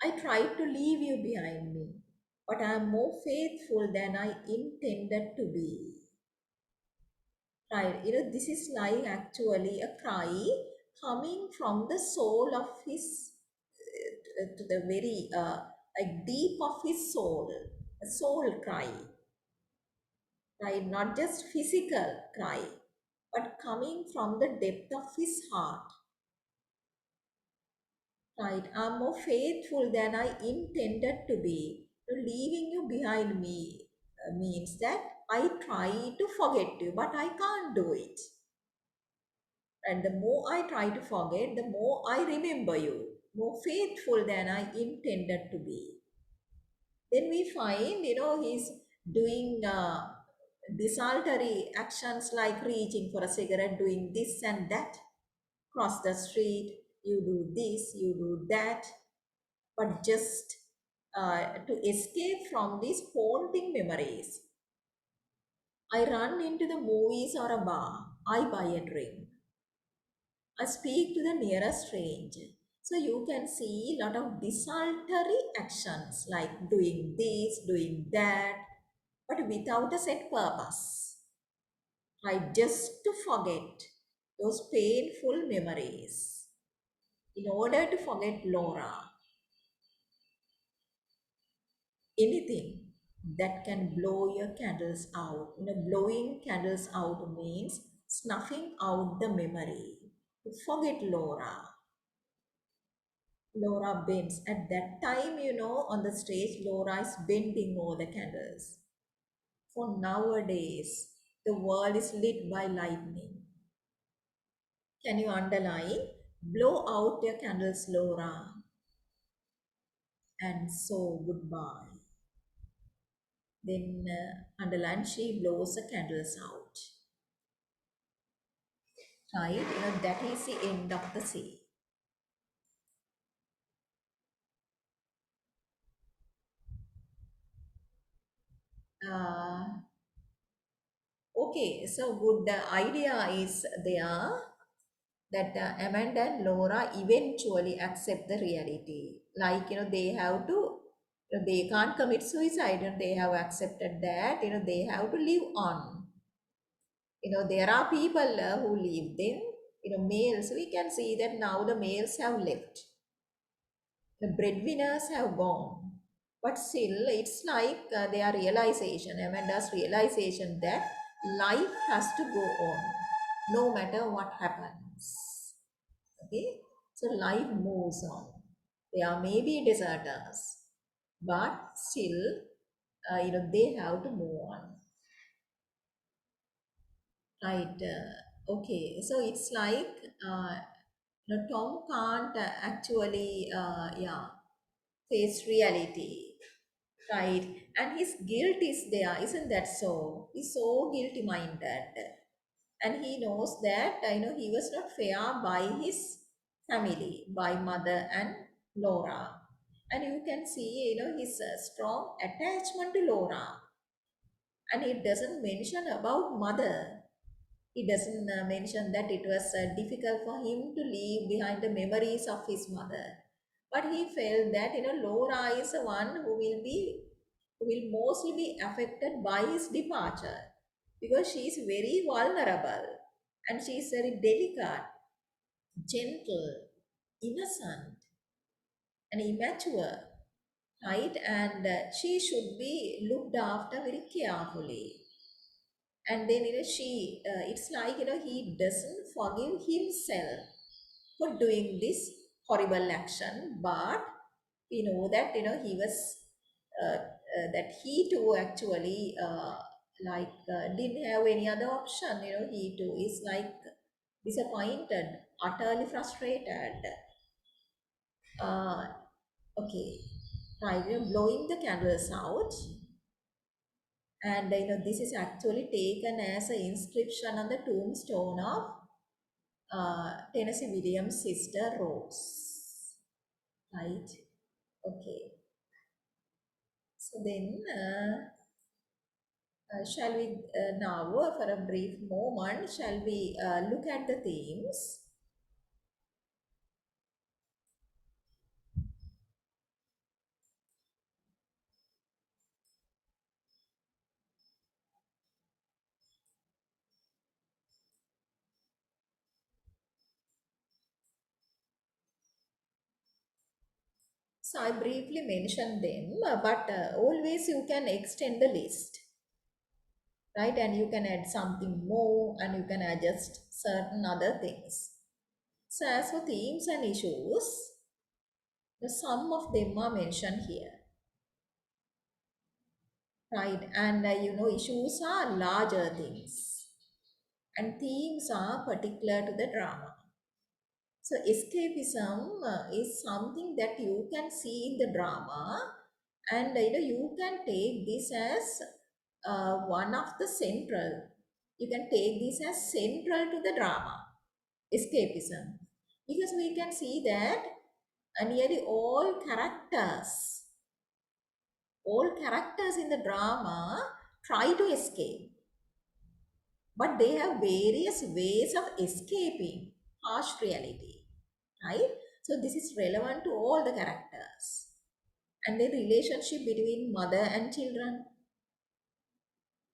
S1: I tried to leave you behind me, but I am more faithful than I intended to be. Right? This is like actually a cry coming from the soul of his, to the very like deep of his soul, a soul cry, right? Not just physical cry, but coming from the depth of his heart. Right, I'm more faithful than I intended to be. So leaving you behind me means that I try to forget you, but I can't do it. And the more I try to forget, the more I remember you, more faithful than I intended to be. Then we find, he's doing desultory actions like reaching for a cigarette, doing this and that. Cross the street, you do this, you do that. But just to escape from these haunting memories, I run into the movies or a bar. I buy a drink. I speak to the nearest stranger. So you can see a lot of desultory actions like doing this, doing that, but without a set purpose. Right? Just to forget those painful memories. In order to forget Laura, anything that can blow your candles out. Blowing candles out means snuffing out the memory. Forget Laura. Laura bends. At that time, on the stage, Laura is bending over the candles. For nowadays, the world is lit by lightning. Can you underline? Blow out your candles, Laura, and so goodbye. Then underline, she blows the candles out. Right? That is the end of the scene. Uh, okay, so good. The idea is there that Amanda and Laura eventually accept the reality. Like, they have to, they can't commit suicide and they have accepted that, they have to live on. There are people who live then, males, we can see that now the males have left. The breadwinners have gone. But still, it's like their realization, Amanda's realization that life has to go on no matter what happens. Okay, so life moves on. There may be deserters, but still, they have to move on, right? Okay, so it's like Tom can't actually, yeah, face reality, right? And his guilt is there, isn't that so? He's so guilty minded, and he knows that he was not fair by his family, by mother and Laura. And you can see his strong attachment to Laura, and he doesn't mention about mother. He doesn't mention that it was difficult for him to leave behind the memories of his mother, but he felt that Laura is the one who will mostly be affected by his departure, because she is very vulnerable and she is very delicate, gentle, innocent, and immature, right? And she should be looked after very carefully. And then she it's like he doesn't forgive himself for doing this horrible action, but we know that he was that he too actually didn't have any other option. He too is like disappointed, utterly frustrated. uh, okay, right, blowing the candles out. And this is actually taken as an inscription on the tombstone of Tennessee Williams' sister Rose. Right? Okay. So then, shall we now, for a brief moment, shall we look at the themes? So I briefly mentioned them, but always you can extend the list, right? And you can add something more and you can adjust certain other things. So as for themes and issues, some of them are mentioned here, right? And issues are larger things and themes are particular to the drama. So escapism is something that you can see in the drama, and you can take this as one of the central. You can take this as central to the drama, escapism, because we can see that nearly all characters in the drama try to escape, but they have various ways of escaping harsh reality, right? So this is relevant to all the characters. And the relationship between mother and children,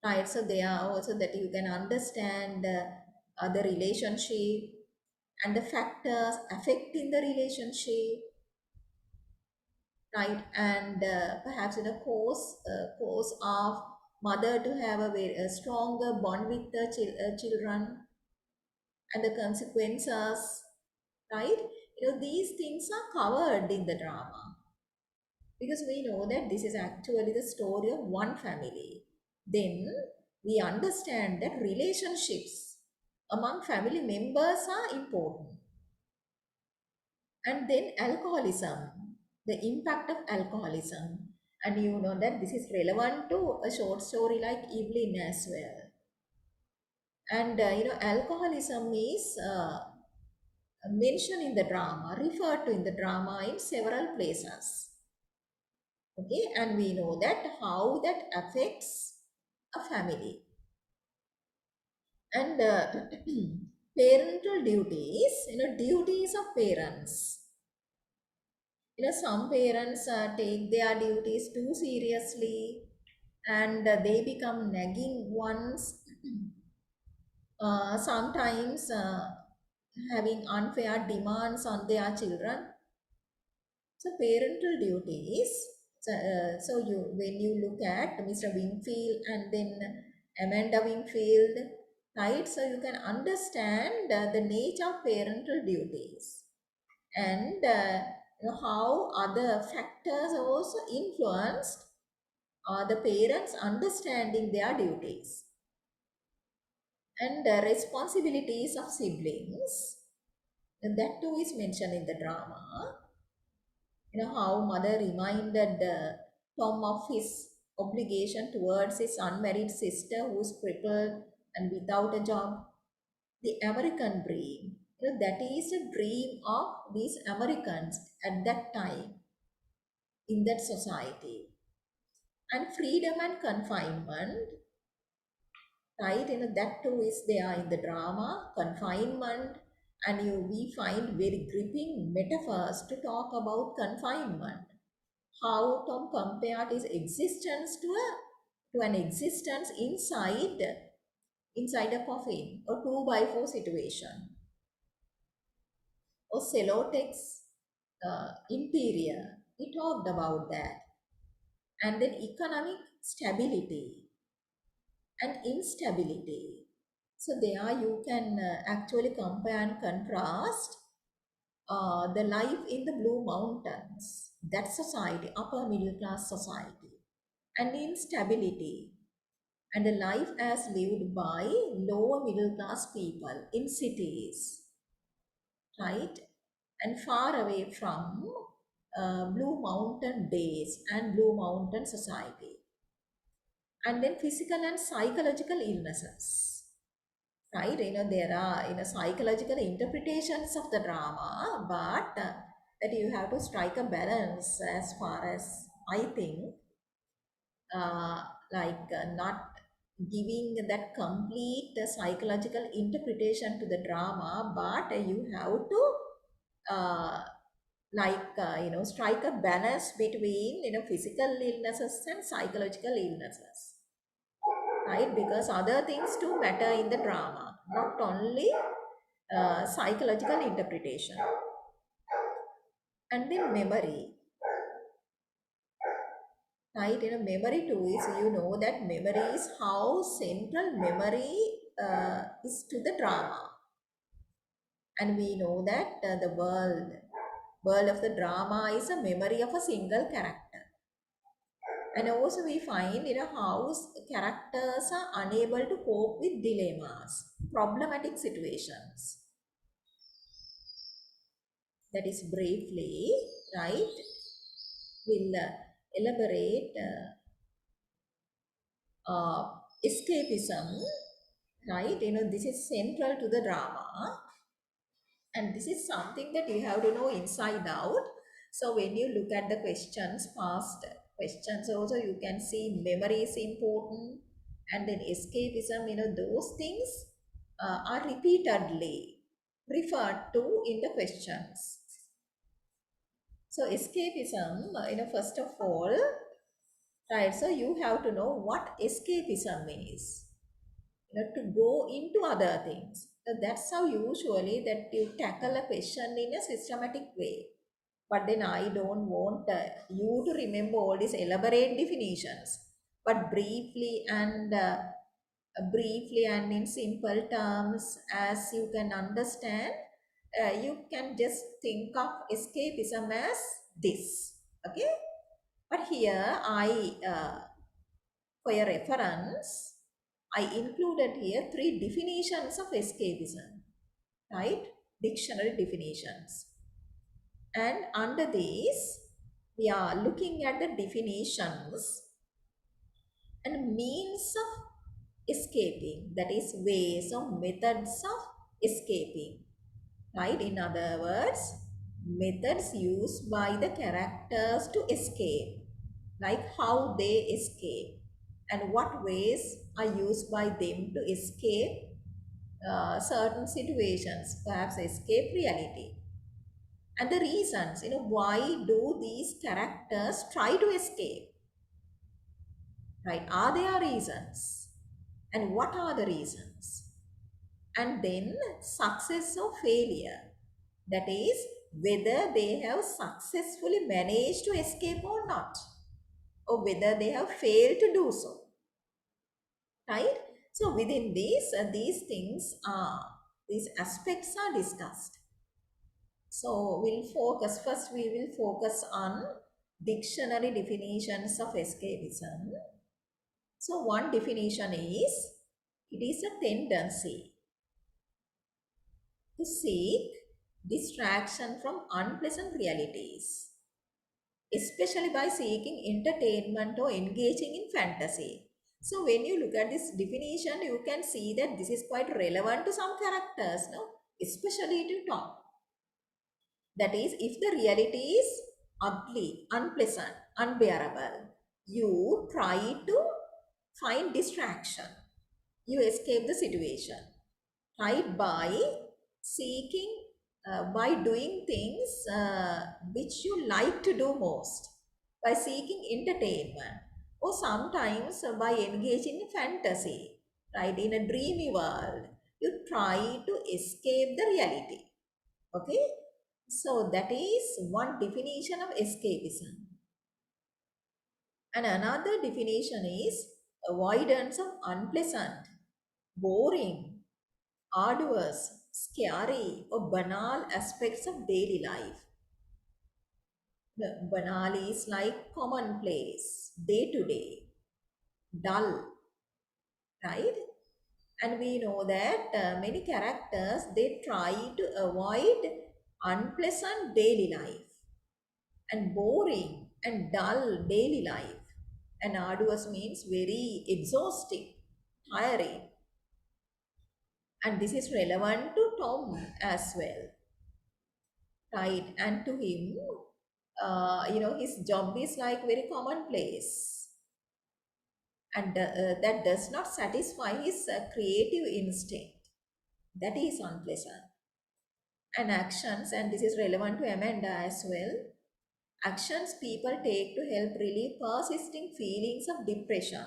S1: right? So they are also that you can understand the relationship and the factors affecting the relationship, right? And perhaps in a course of mother to have a stronger bond with the children, and the consequences, right? These things are covered in the drama, because we know that this is actually the story of one family. Then we understand that relationships among family members are important. And then alcoholism, the impact of alcoholism. And you know that this is relevant to a short story like Evelyn as well. And alcoholism is mentioned in the drama, referred to in the drama in several places. Okay, and we know that how that affects a family. And parental duties, duties of parents. Some parents take their duties too seriously, and they become nagging ones. Sometimes having unfair demands on their children. So parental duties. So you when you look at Mr. Wingfield and then Amanda Wingfield, right? So you can understand the nature of parental duties, and how other factors also influenced the parents understanding their duties, and responsibilities of siblings. And that too is mentioned in the drama. How mother reminded Tom of his obligation towards his unmarried sister who's crippled and without a job. The American dream, that is a dream of these Americans at that time in that society. And freedom and confinement, right? That too is there in the drama, confinement. And we find very gripping metaphors to talk about confinement. How Tom compared his existence to an existence inside a coffin or 2 by 4 situation or Celotex interior. He talked about that. And then economic stability and instability. So there you can actually compare and contrast the life in the Blue Mountains, that society, upper middle class society, and instability, and a life as lived by lower middle class people in cities, right? And far away from Blue Mountain days and Blue Mountain society. And then physical and psychological illnesses, right? There are psychological interpretations of the drama, but that you have to strike a balance as far as I think, uh, not giving that complete psychological interpretation to the drama, but you have to uh, strike a balance between physical illnesses and psychological illnesses, right? Because other things too matter in the drama, not only psychological interpretation. And then memory, right? Memory too is, that memory is how central memory is to the drama. And we know that the world of the drama is a memory of a single character. And also we find how characters are unable to cope with dilemmas, problematic situations. That is briefly, right? We'll elaborate escapism, right? This is central to the drama, and this is something that you have to know inside out. So when you look at the questions, past questions also, you can see memory is important, and then escapism, those things are repeatedly referred to in the questions. So escapism, first of all, right, so you have to know what escapism is, to go into other things. So that's how usually that you tackle a question in a systematic way. But then I don't want you to remember all these elaborate definitions, but briefly and in simple terms, as you can understand, you can just think of escapism as this. Okay, but here I, for your reference, I included here three definitions of escapism, right? Dictionary definitions. And under these, we are looking at the definitions and means of escaping, that is, ways or methods of escaping, right? In other words, methods used by the characters to escape, like how they escape and what ways are used by them to escape certain situations, perhaps escape reality. And the reasons, why do these characters try to escape, right? Are there reasons? And what are the reasons? And then success or failure, that is, whether they have successfully managed to escape or not, or whether they have failed to do so, right? So within these things are, these aspects are discussed. So we will focus on dictionary definitions of escapism. So one definition is, it is a tendency to seek distraction from unpleasant realities, especially by seeking entertainment or engaging in fantasy. So when you look at this definition, you can see that this is quite relevant to some characters, no? Especially to Tom. That is, if the reality is ugly, unpleasant, unbearable, you try to find distraction. You escape the situation, right? By seeking, by doing things which you like to do most, by seeking entertainment, or sometimes by engaging in fantasy, right? In a dreamy world, you try to escape the reality. Okay, so that is one definition of escapism. And another definition is avoidance of unpleasant, boring, arduous, scary, or banal aspects of daily life. The banal is like commonplace, day to day, dull, right? And we know that many characters, they try to avoid unpleasant daily life and boring and dull daily life. And arduous means very exhausting, tiring. And this is relevant to Tom as well, right? And to him, his job is like very commonplace, and that does not satisfy his creative instinct. That is unpleasant. And actions, and this is relevant to Amanda as well. Actions people take to help relieve persisting feelings of depression,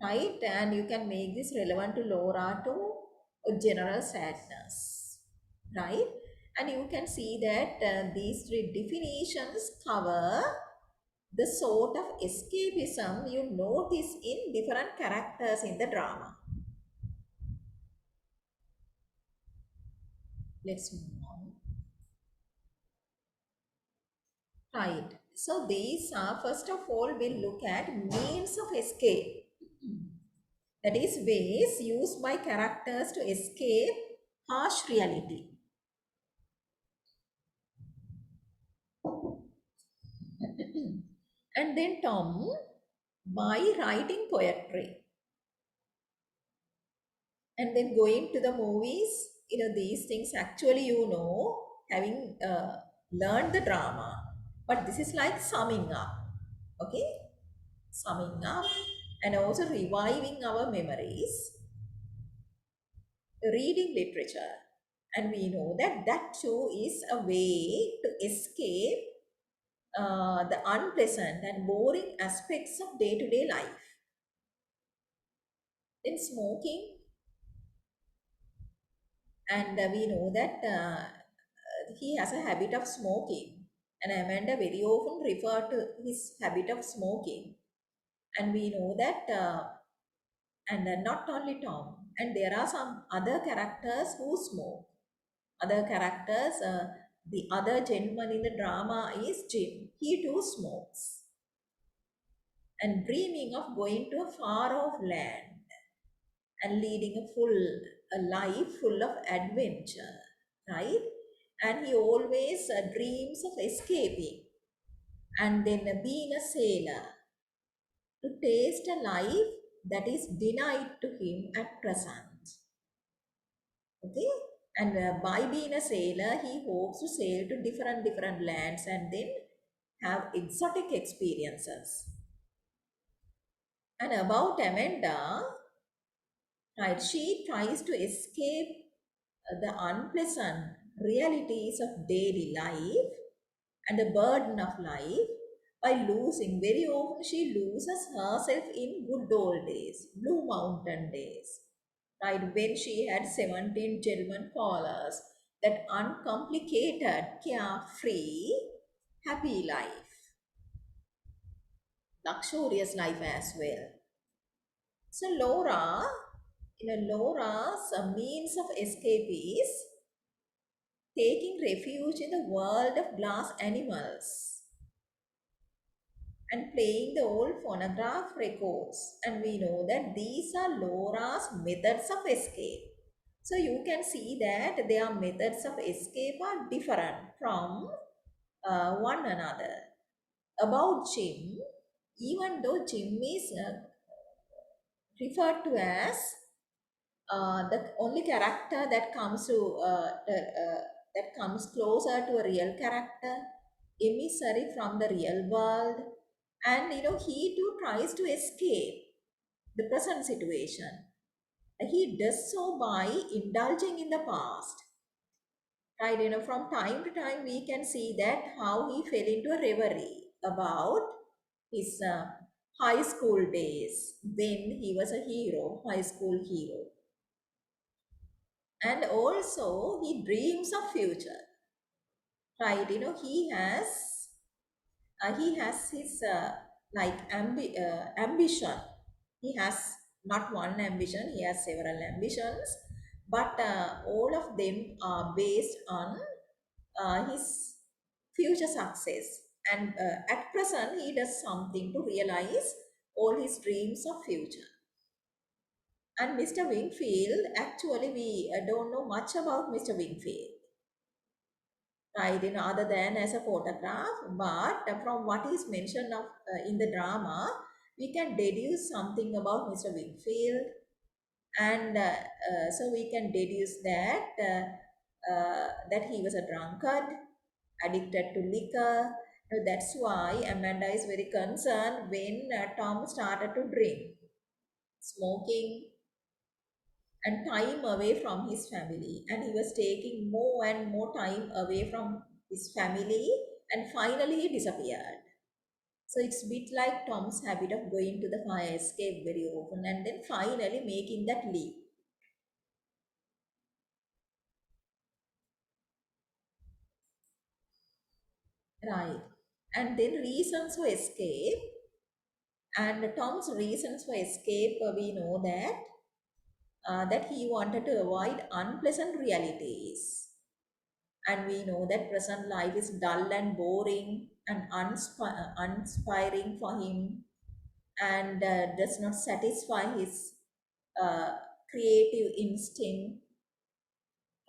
S1: right? And you can make this relevant to Laura to general sadness, right? And you can see that these three definitions cover the sort of escapism you notice in different characters in the drama. Let's move on. Right. So these are, first of all, we'll look at means of escape. That is, ways used by characters to escape harsh reality. And then Tom, by writing poetry. And then going to the movies, these things actually, having learned the drama. But this is like summing up, okay? Summing up and also reviving our memories, reading literature. And we know that that too is a way to escape the unpleasant and boring aspects of day-to-day life. Then smoking, and we know that he has a habit of smoking, and Amanda very often refer to his habit of smoking. And we know that, and not only Tom, and there are some other characters who smoke. Other characters, the other gentleman in the drama is Jim. He too smokes. and dreaming of going to a far off land and leading a life full of adventure, right? And he always dreams of escaping and then being a sailor to taste a life that is denied to him at present. Okay, and by being a sailor, he hopes to sail to different lands and then have exotic experiences. And about Amanda, right, she tries to escape the unpleasant realities of daily life and the burden of life by losing. Very often, she loses herself in good old days, Blue Mountain days, right? When she had 17 gentlemen callers, that uncomplicated, carefree, happy life, luxurious life as well. So, Laura's means of escape is taking refuge in the world of glass animals and playing the old phonograph records. And we know that these are Laura's methods of escape. So you can see that their methods of escape are different from one another. About Jim, even though Jim is referred to as the only character that comes to that comes closer to a real character, emissary from the real world, and he too tries to escape the present situation. He does so by indulging in the past, right? From time to time we can see that how he fell into a reverie about his high school days when he was a hero, high school hero. And also he dreams of future, right? He has his ambition. He has not one ambition, he has several ambitions, but all of them are based on his future success. And at present he does something to realize all his dreams of future. And Mr. Wingfield, actually we don't know much about Mr. Wingfield, right? Other than as a photograph, but from what is mentioned in the drama, we can deduce something about Mr. Wingfield. And so we can deduce that he was a drunkard, addicted to liquor. That's why Amanda is very concerned when Tom started to drink, smoking, and time away from his family. And he was taking more and more time away from his family, and finally he disappeared. So it's a bit like Tom's habit of going to the fire escape very often and then finally making that leap. Right. And then reasons for escape. And Tom's reasons for escape, we know that he wanted to avoid unpleasant realities. And we know that present life is dull and boring and uninspiring for him, and does not satisfy his uh, creative instinct,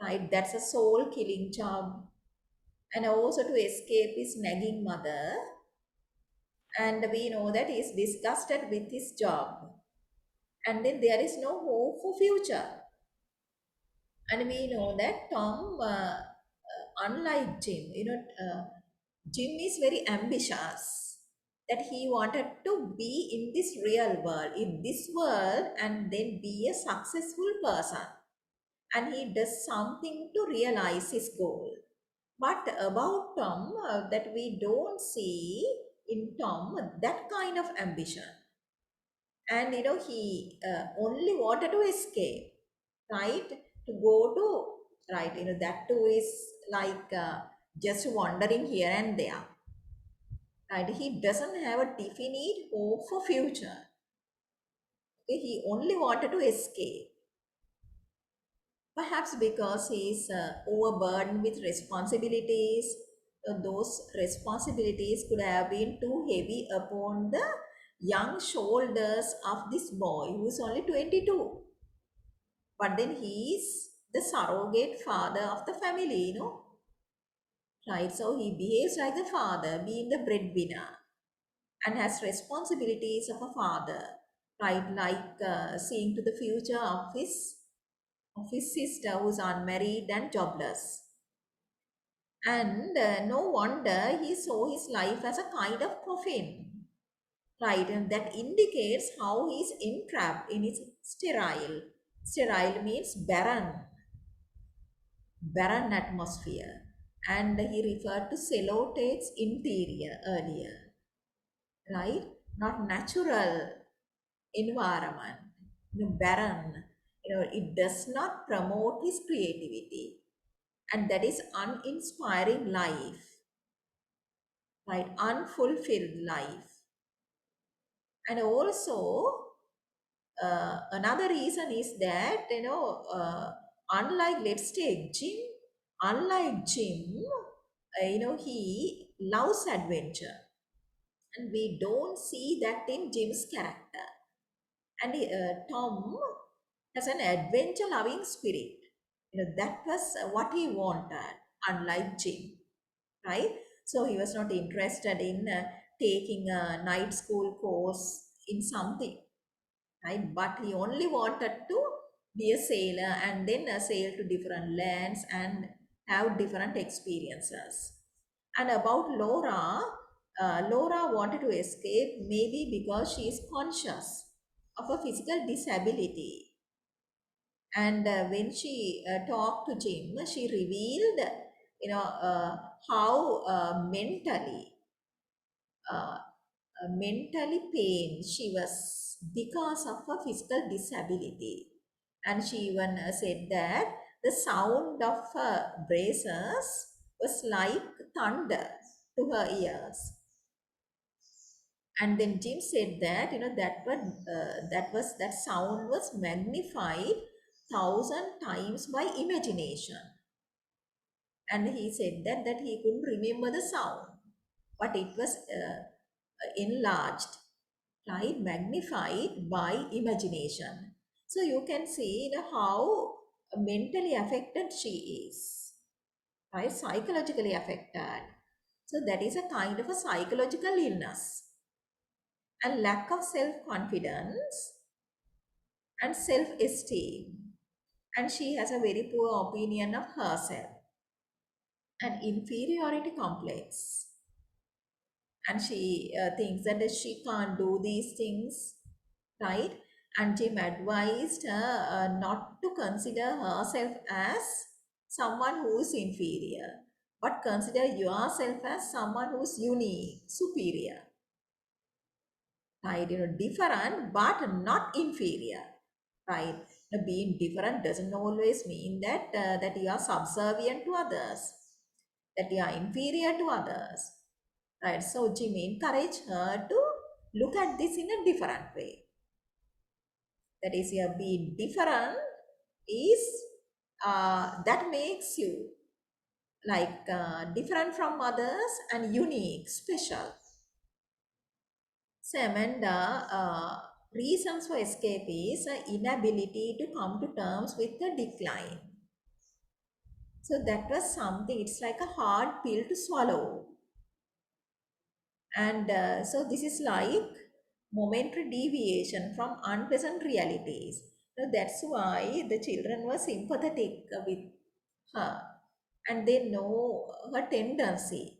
S1: right? That's a soul killing job. And also to escape his nagging mother, and we know that he is disgusted with his job, and then there is no hope for future. And we know that Tom, unlike Jim, Jim is very ambitious, that he wanted to be in this real world, and then be a successful person. And he does something to realize his goal. But about Tom, that we don't see in Tom that kind of ambition. And he only wanted to escape, right? To go to, right? That too is like just wandering here and there, right? He doesn't have a definite hope for future. Okay? He only wanted to escape. Perhaps because he is overburdened with responsibilities. Those responsibilities could have been too heavy upon the young shoulders of this boy who is only 22. But then he is the surrogate father of the family, right? So he behaves like the father, being the breadwinner, and has responsibilities of a father, right? Like seeing to the future of his sister who's unmarried and jobless. And no wonder he saw his life as a kind of coffin, right? And that indicates how he's entrapped in his sterile. Sterile means barren atmosphere. And he referred to Celotate's interior earlier, right? Not natural environment, barren. It does not promote his creativity. And that is uninspiring life, right? Unfulfilled life. And also, another reason is that, unlike, let's take Jim, unlike Jim, he loves adventure. And we don't see that in Jim's character. And Tom has an adventure loving spirit. That was what he wanted, unlike Jim, right? So he was not interested in taking a night school course in something, right? But he only wanted to be a sailor and then sail to different lands and have different experiences. And about Laura, Laura wanted to escape maybe because she is conscious of a physical disability. And when she talked to Jim, she revealed, how uh, mentally pain she was because of her physical disability. And she even said that the sound of her braces was like thunder to her ears. And then Jim said that, that sound was magnified 1,000 times by imagination. And he said that he couldn't remember the sound, but it was enlarged, right, magnified by imagination. So you can see how mentally affected she is, right, psychologically affected. So that is a kind of a psychological illness. And lack of self-confidence and self-esteem. And she has a very poor opinion of herself and inferiority complex. And she thinks that she can't do these things, right? And Jim advised her not to consider herself as someone who is inferior, but consider yourself as someone who's unique, superior, right? Different but not inferior, right? Being different doesn't always mean that you are subservient to others, that you are inferior to others, right? So Jim encouraged her to look at this in a different way. That is, your being different is that makes you like different from others and unique, special. So Amanda, reasons for escape is inability to come to terms with the decline. So that was something, it's like a hard pill to swallow. And so this is like momentary deviation from unpleasant realities. Now that's why the children were sympathetic with her and they know her tendency.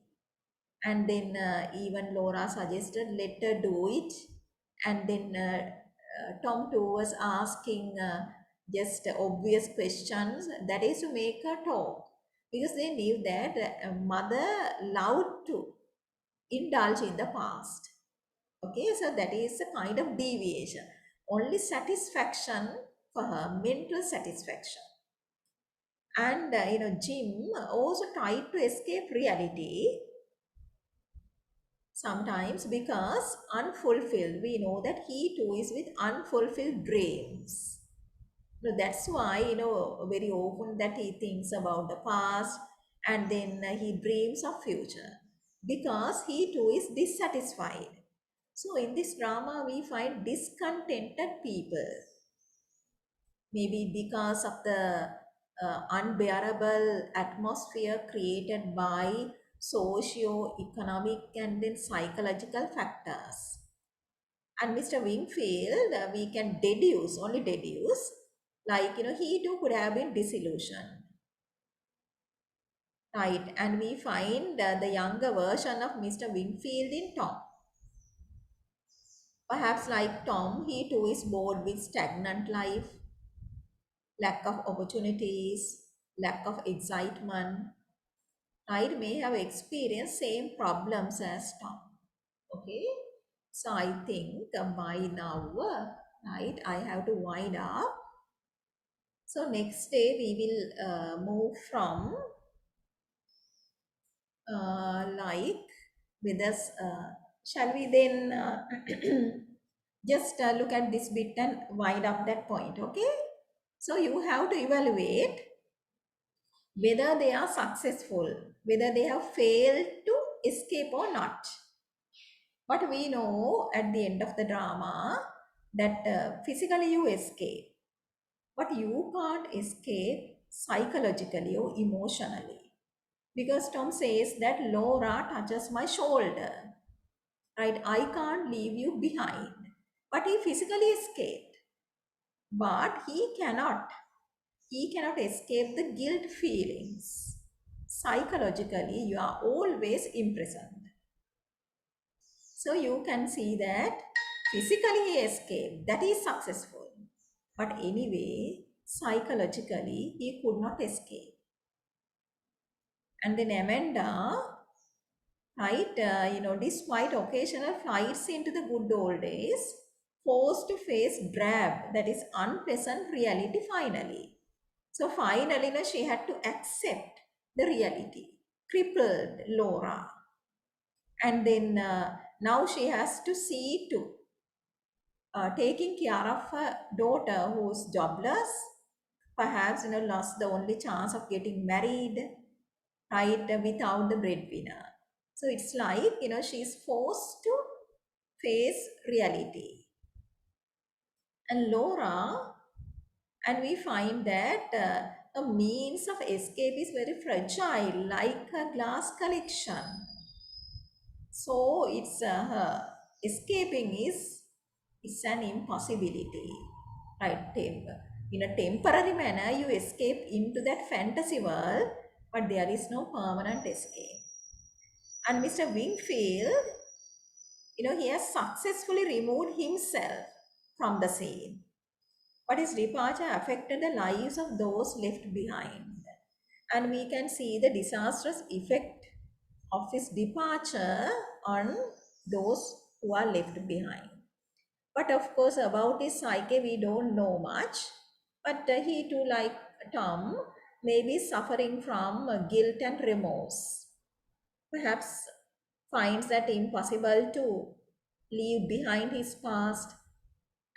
S1: And then even Laura suggested let her do it. And then Tom too was asking just obvious questions, that is to make her talk, because they knew that mother loved to indulge in the past. Okay, so that is a kind of deviation. Only satisfaction for her, mental satisfaction. And Jim also tried to escape reality sometimes because unfulfilled. We know that he too is with unfulfilled dreams. That's why, very often that he thinks about the past and then he dreams of future because he too is dissatisfied. So in this drama, we find discontented people, maybe because of the unbearable atmosphere created by socio-economic and then psychological factors. And Mr. Wingfield, we can deduce, only deduce, like, he too could have been disillusioned, right? And we find the younger version of Mr. Wingfield in Tom. Perhaps like Tom, he too is bored with stagnant life, lack of opportunities, lack of excitement, right? May have experienced same problems as Tom. Okay, so I think by now, right, I have to wind up. So next day we will move from like with us. Shall we then just look at this bit and wind up that point? Okay. So you have to evaluate whether they are successful, whether they have failed to escape or not. But we know at the end of the drama that physically you escape, but you can't escape psychologically or emotionally. Because Tom says that Laura touches my shoulder, right? I can't leave you behind. But he physically escaped. But he cannot escape the guilt feelings. Psychologically, you are always imprisoned. So you can see that physically he escaped, that is successful. But anyway, psychologically, he could not escape. And then Amanda, right, despite occasional flights into the good old days, forced to face drab, that is unpleasant reality finally. So finally, she had to accept the reality. Crippled Laura. And then now she has to see to taking care of her daughter who's jobless, perhaps lost the only chance of getting married, right, without the breadwinner. So it's like she's forced to face reality. And Laura, and we find that a means of escape is very fragile, like a glass collection. So it's escaping is an impossibility, right? In a temporary manner, you escape into that fantasy world, but there is no permanent escape. And Mr. Wingfield, he has successfully removed himself from the scene, but his departure affected the lives of those left behind. And we can see the disastrous effect of his departure on those who are left behind. But of course, about his psyche, we don't know much. But he too, like Tom, may be suffering from guilt and remorse. Perhaps finds that impossible to leave behind his past.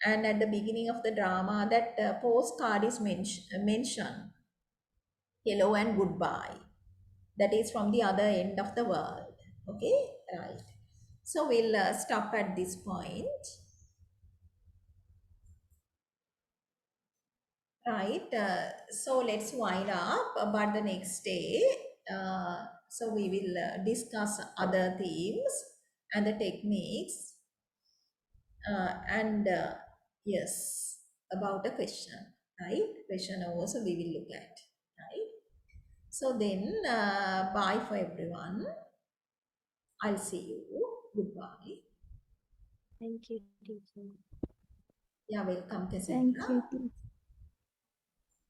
S1: And at the beginning of the drama, that postcard is mentioned, hello and goodbye. That is from the other end of the world. Okay, right. So we'll stop at this point. Right. So let's wind up. But the next day, so we will discuss other themes and the techniques, and yes, about a question. Right. Question also we will look at. Right. So then, bye for everyone. I'll see you. Goodbye.
S2: Thank you, teacher.
S1: Yeah, welcome,
S2: Thank
S1: Cassandra.
S2: you, teacher.